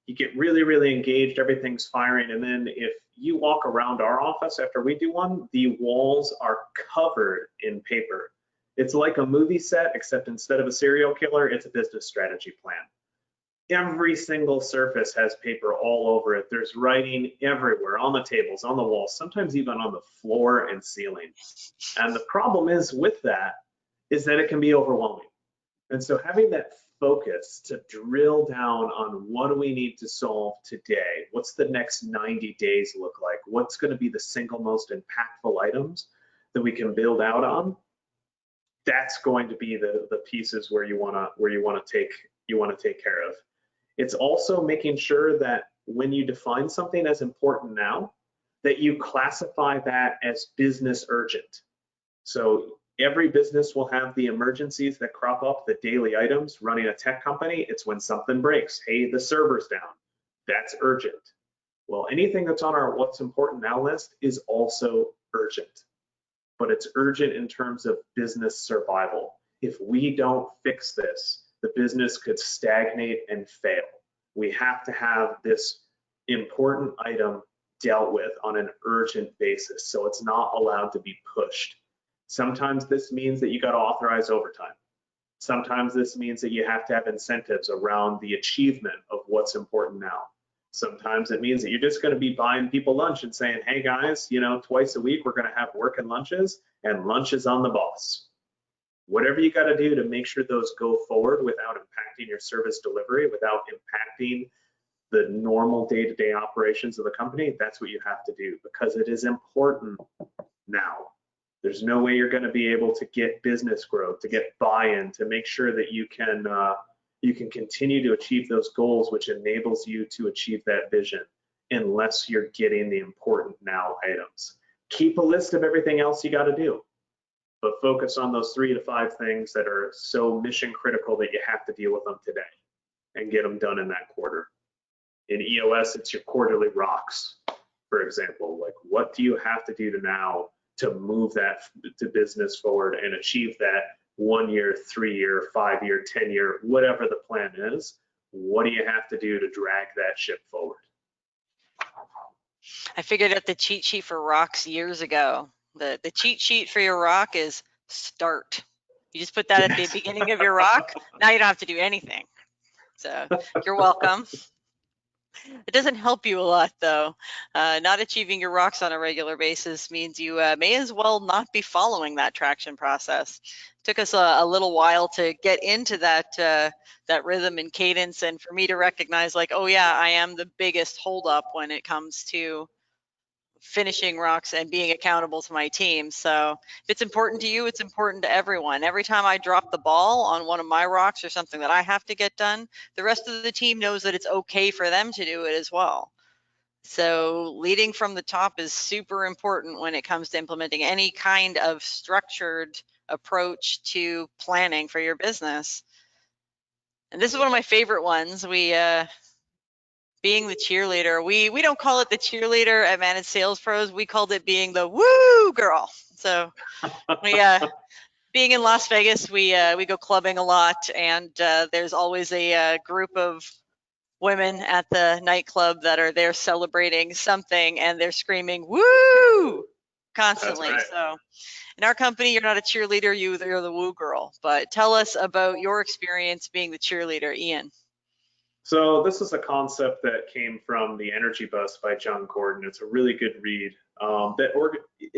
you get really, really engaged, everything's firing, and then if you walk around our office after we do one, the walls are covered in paper. It's like a movie set, except instead of a serial killer, it's a business strategy plan. Every single surface has paper all over it. There's writing everywhere, on the tables, on the walls, sometimes even on the floor and ceiling. And the problem is with that is that it can be overwhelming. And so having that focus to drill down on what do we need to solve today? What's the next 90 days look like? What's going to be the single most impactful items that we can build out on? That's going to be the pieces where you want to take care of. It's also making sure that when you define something as important now, that you classify that as business urgent. So every business will have the emergencies that crop up, the daily items. Running a tech company, it's when something breaks. Hey, the server's down. That's urgent. Well, anything that's on our what's important now list is also urgent, but it's urgent in terms of business survival. If we don't fix this, the business could stagnate and fail. We have to have this important item dealt with on an urgent basis, so it's not allowed to be pushed. Sometimes this means that you got to authorize overtime. Sometimes this means that you have to have incentives around the achievement of what's important now. Sometimes it means that you're just going to be buying people lunch and saying, hey guys, twice a week we're going to have working lunches, and lunch is on the boss. Whatever you got to do to make sure those go forward without impacting your service delivery, without impacting the normal day-to-day operations of the company, that's what you have to do, because it is important now. There's no way you're going to be able to get business growth, to get buy-in, to make sure that you can continue to achieve those goals, which enables you to achieve that vision, unless you're getting the important now items. Keep a list of everything else you got to do, but focus on those 3 to 5 things that are so mission critical that you have to deal with them today and get them done in that quarter. In EOS, it's your quarterly rocks, for example. Like, what do you have to do now to move that to business forward and achieve that 1 year, 3 year, 5 year, 10 year, whatever the plan is? What do you have to do to drag that ship forward? I figured out the cheat sheet for rocks years ago. The cheat sheet for your rock is start. You just put that at the beginning of your rock. Now you don't have to do anything. So you're welcome. It doesn't help you a lot though. Not achieving your rocks on a regular basis means you may as well not be following that traction process. It took us a little while to get into that rhythm and cadence, and for me to recognize, like, oh yeah, I am the biggest holdup when it comes to finishing rocks and being accountable to my team. So if it's important to you, it's important to everyone. Every time I drop the ball on one of my rocks or something that I have to get done, the rest of the team knows that it's okay for them to do it as well. So leading from the top is super important when it comes to implementing any kind of structured approach to planning for your business. And this is one of my favorite ones. Being the cheerleader. We don't call it the cheerleader at Managed Sales Pros. We called it being the woo girl. So being in Las Vegas, we go clubbing a lot, and there's always a group of women at the nightclub that are there celebrating something, and they're screaming "woo" That's constantly. right. So in our company, you're not a cheerleader, you're the woo girl. But tell us about your experience being the cheerleader, Ian. So this is a concept that came from The Energy Bus by John Gordon. It's a really good read.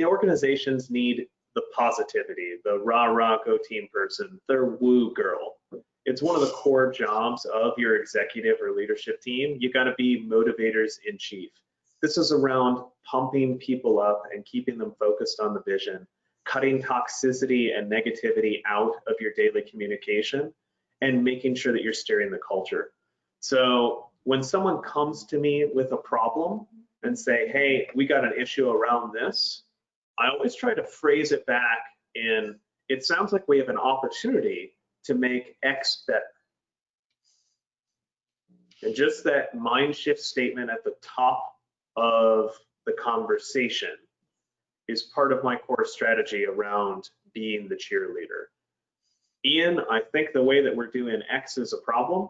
Organizations need the positivity, the rah rah go team person, their woo girl. It's one of the core jobs of your executive or leadership team. You got to be motivators in chief. This is around pumping people up and keeping them focused on the vision, cutting toxicity and negativity out of your daily communication, and making sure that you're steering the culture. So when someone comes to me with a problem and say, hey, we got an issue around this, I always try to phrase it back in, it sounds like we have an opportunity to make X better. And just that mind shift statement at the top of the conversation is part of my core strategy around being the cheerleader. Ian, I think the way that we're doing X is a problem.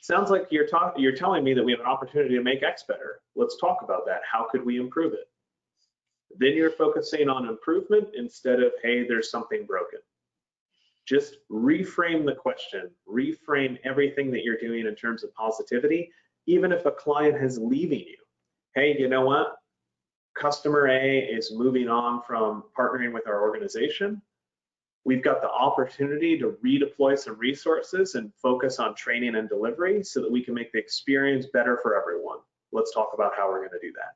Sounds like you're telling me that we have an opportunity to make X better. Let's talk about that. How could we improve it? Then you're focusing on improvement instead of, hey, there's something broken. Just reframe the question, reframe everything that you're doing in terms of positivity, even if a client is leaving you. Hey, you know what? Customer A is moving on from partnering with our organization. We've got the opportunity to redeploy some resources and focus on training and delivery so that we can make the experience better for everyone. Let's talk about how we're going to do that.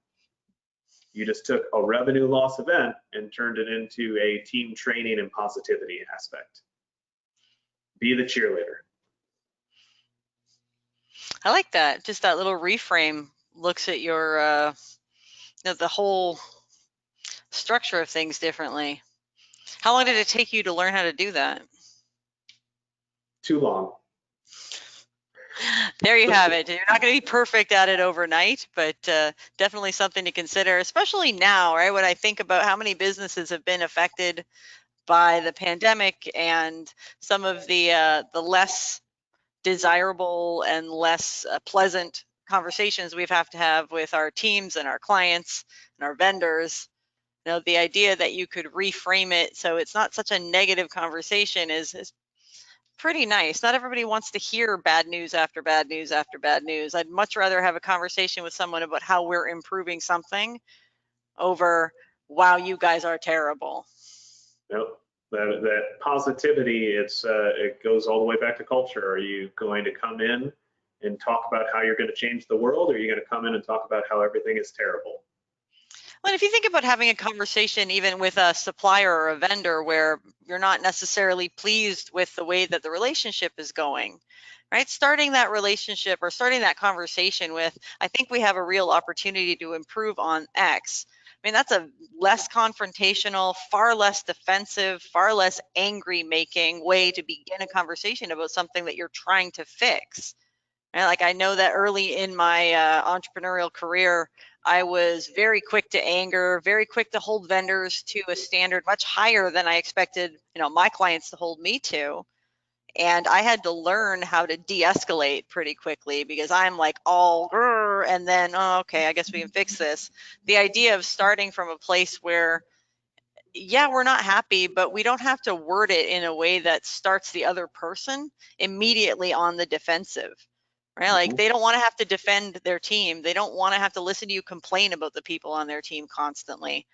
You just took a revenue loss event and turned it into a team training and positivity aspect. Be the cheerleader. I like that. Just that little reframe looks at your the whole structure of things differently. How long did it take you to learn how to do that? Too long. There you have it. You're not going to be perfect at it overnight, but definitely something to consider, especially now, right? When I think about how many businesses have been affected by the pandemic and some of the less desirable and less pleasant conversations we've have to have with our teams and our clients and our vendors. You know, the idea that you could reframe it so it's not such a negative conversation is pretty nice. Not everybody wants to hear bad news after bad news after bad news. I'd much rather have a conversation with someone about how we're improving something over, wow, you guys are terrible. Nope. That positivity, it goes all the way back to culture. Are you going to come in and talk about how you're going to change the world, or are you going to come in and talk about how everything is terrible? Well, if you think about having a conversation even with a supplier or a vendor where you're not necessarily pleased with the way that the relationship is going, right? Starting that relationship or starting that conversation with, I think we have a real opportunity to improve on X. I mean, that's a less confrontational, far less defensive, far less angry making way to begin a conversation about something that you're trying to fix. And like, I know that early in my entrepreneurial career, I was very quick to anger, very quick to hold vendors to a standard much higher than I expected, my clients to hold me to. And I had to learn how to de-escalate pretty quickly because I'm like all grr, and then, oh, okay, I guess we can fix this. The idea of starting from a place where, yeah, we're not happy, but we don't have to word it in a way that starts the other person immediately on the defensive. Right? Like, they don't want to have to defend their team. They don't want to have to listen to you complain about the people on their team constantly.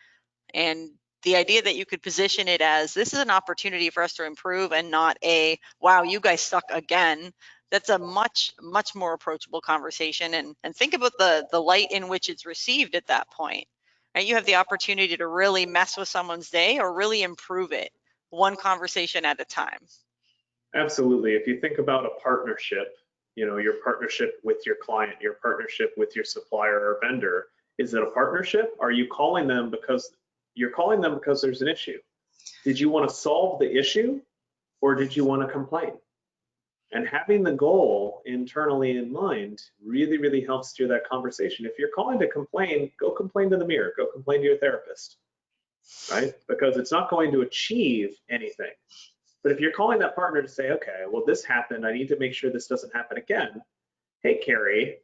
And the idea that you could position it as, this is an opportunity for us to improve, and not a, wow, you guys suck again. That's a much, much more approachable conversation. And think about the light in which it's received at that point. Right? You have the opportunity to really mess with someone's day or really improve it, one conversation at a time. Absolutely. If you think about a partnership, your partnership with your client, your partnership with your supplier or vendor, is it a partnership? Are you calling them because there's an issue? Did you want to solve the issue, or did you want to complain? And having the goal internally in mind really, really helps steer that conversation. If you're calling to complain, go complain to the mirror, go complain to your therapist. right? Because it's not going to achieve anything. But if you're calling that partner to say, okay, well, this happened, I need to make sure this doesn't happen again. Hey, Carrie,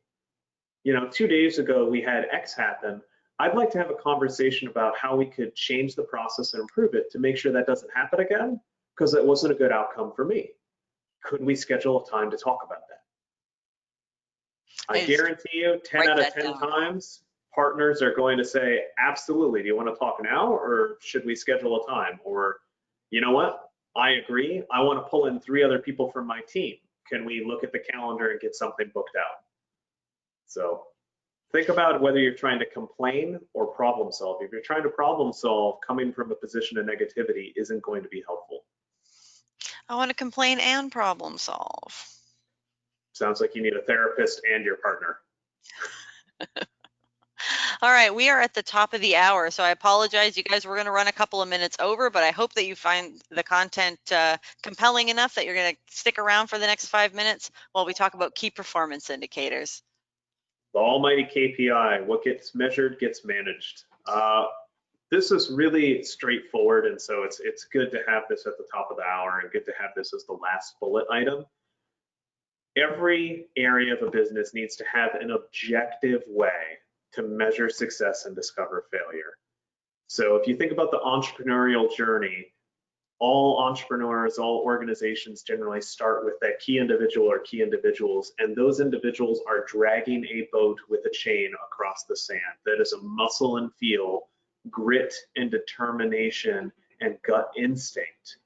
2 days ago we had X happen. I'd like to have a conversation about how we could change the process and improve it to make sure that doesn't happen again, because it wasn't a good outcome for me. Could we schedule a time to talk about that? I I just guarantee you 10 write out of that 10 down. times, partners are going to say, absolutely, do you want to talk now or should we schedule a time? Or, you know what? I agree. I want to pull in 3 other people from my team. Can we look at the calendar and get something booked out? So think about whether you're trying to complain or problem solve. If you're trying to problem solve, coming from a position of negativity isn't going to be helpful. I want to complain and problem solve. Sounds like you need a therapist and your partner. All right, we are at the top of the hour, so I apologize. You guys, we're going to run a couple of minutes over, but I hope that you find the content compelling enough that you're going to stick around for the next 5 minutes while we talk about key performance indicators. The almighty KPI, what gets measured gets managed. This is really straightforward, and so it's good to have this at the top of the hour and good to have this as the last bullet item. Every area of a business needs to have an objective way to measure success and discover failure. So if you think about the entrepreneurial journey, all entrepreneurs, all organizations generally start with that key individual or key individuals, and those individuals are dragging a boat with a chain across the sand. That is a muscle and feel, grit and determination and gut instinct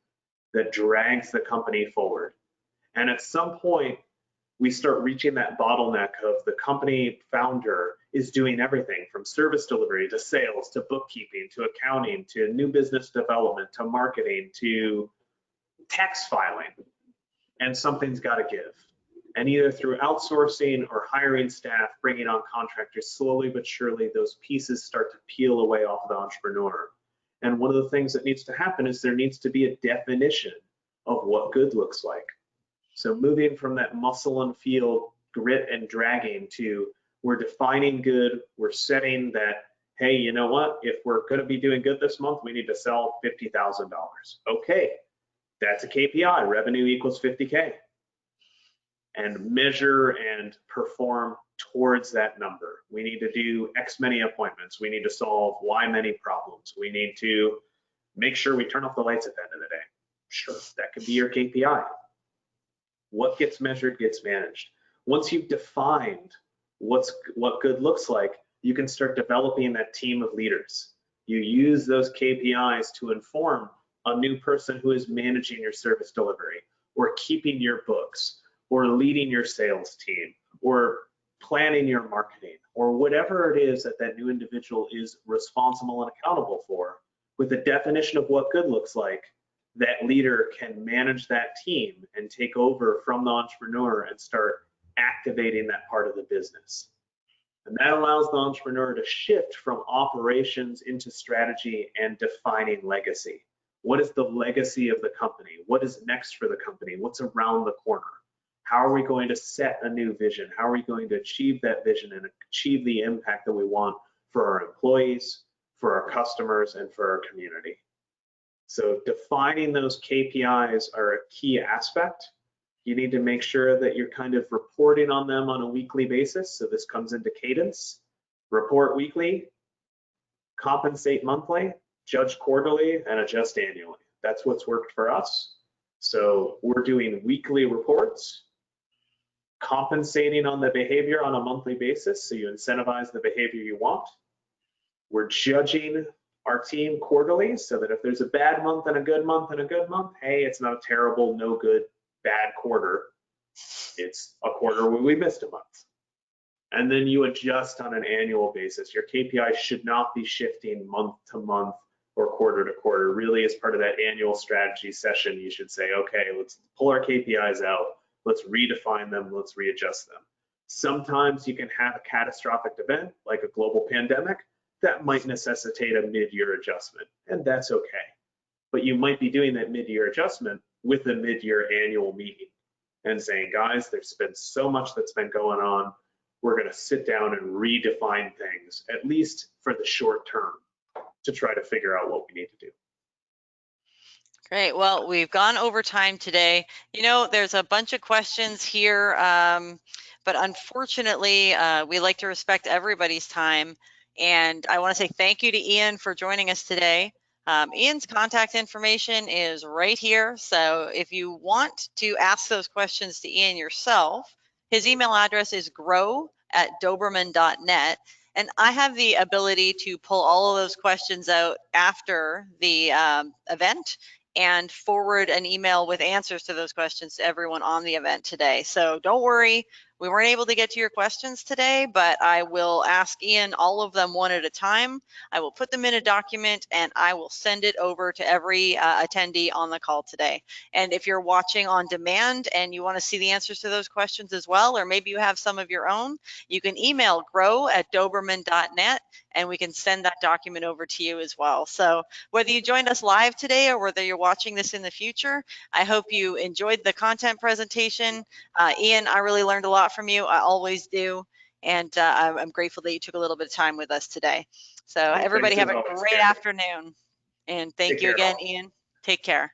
that drags the company forward. And at some point, we start reaching that bottleneck of the company founder is doing everything from service delivery to sales to bookkeeping to accounting to new business development to marketing to tax filing, and something's got to give. And either through outsourcing or hiring staff, bringing on contractors, slowly but surely those pieces start to peel away off of the entrepreneur. And one of the things that needs to happen is there needs to be a definition of what good looks like. So moving from that muscle and feel, grit and dragging to we're defining good, we're setting that, hey, you know what? If we're going to be doing good this month, we need to sell $50,000. Okay, that's a KPI. Revenue equals 50K. And measure and perform towards that number. We need to do X many appointments. We need to solve Y many problems. We need to make sure we turn off the lights at the end of the day. Sure, that could be your KPI. What gets measured gets managed. Once you've defined what good looks like, you can start developing that team of leaders. You use those KPIs to inform a new person who is managing your service delivery or keeping your books or leading your sales team or planning your marketing or whatever it is that that new individual is responsible and accountable for. With a definition of what good looks like, that leader can manage that team and take over from the entrepreneur and start activating that part of the business. And that allows the entrepreneur to shift from operations into strategy and defining legacy. What is the legacy of the company? What is next for the company? What's around the corner? How are we going to set a new vision? How are we going to achieve that vision and achieve the impact that we want for our employees, for our customers, and for our community? So defining those KPIs are a key aspect. You need to make sure that you're kind of reporting on them on a weekly basis. So this comes into Cadence. Report weekly, compensate monthly, judge quarterly, and adjust annually. That's what's worked for us. So we're doing weekly reports, compensating on the behavior on a monthly basis. So you incentivize the behavior you want. We're judging our team quarterly so that if there's a bad month and a good month and a good month, hey, it's not a terrible, no good, bad quarter. It's a quarter where we missed a month. And then you adjust on an annual basis. Your KPI should not be shifting month to month or quarter to quarter. Really, as part of that annual strategy session, you should say, okay, let's pull our KPIs out. Let's redefine them. Let's readjust them. Sometimes you can have a catastrophic event like a global pandemic that might necessitate a mid-year adjustment, and that's okay. But you might be doing that mid-year adjustment with a mid-year annual meeting and saying, guys, there's been so much that's been going on. We're going to sit down and redefine things, at least for the short term. to try to figure out what we need to do. Great. Well, we've gone over time today. You know, there's a bunch of questions here, but unfortunately, we like to respect everybody's time. And I want to say thank you to Ian for joining us today. Ian's contact information is right here. So if you want to ask those questions to Ian yourself, his email address is grow@doberman.net. And I have the ability to pull all of those questions out after the event and forward an email with answers to those questions to everyone on the event today. So don't worry, we weren't able to get to your questions today, but I will ask Ian all of them one at a time. I will put them in a document and I will send it over to every attendee on the call today. And if you're watching on demand and you want to see the answers to those questions as well, or maybe you have some of your own, you can email grow@doberman.net and we can send that document over to you as well. So whether you joined us live today or whether you're watching this in the future, I hope you enjoyed the content presentation. Ian, I really learned a lot from you. I always do. And I'm grateful that you took a little bit of time with us today. So everybody Thanks have as a always, great Carrie. afternoon. And Take thank you care again, all. Ian. Take care.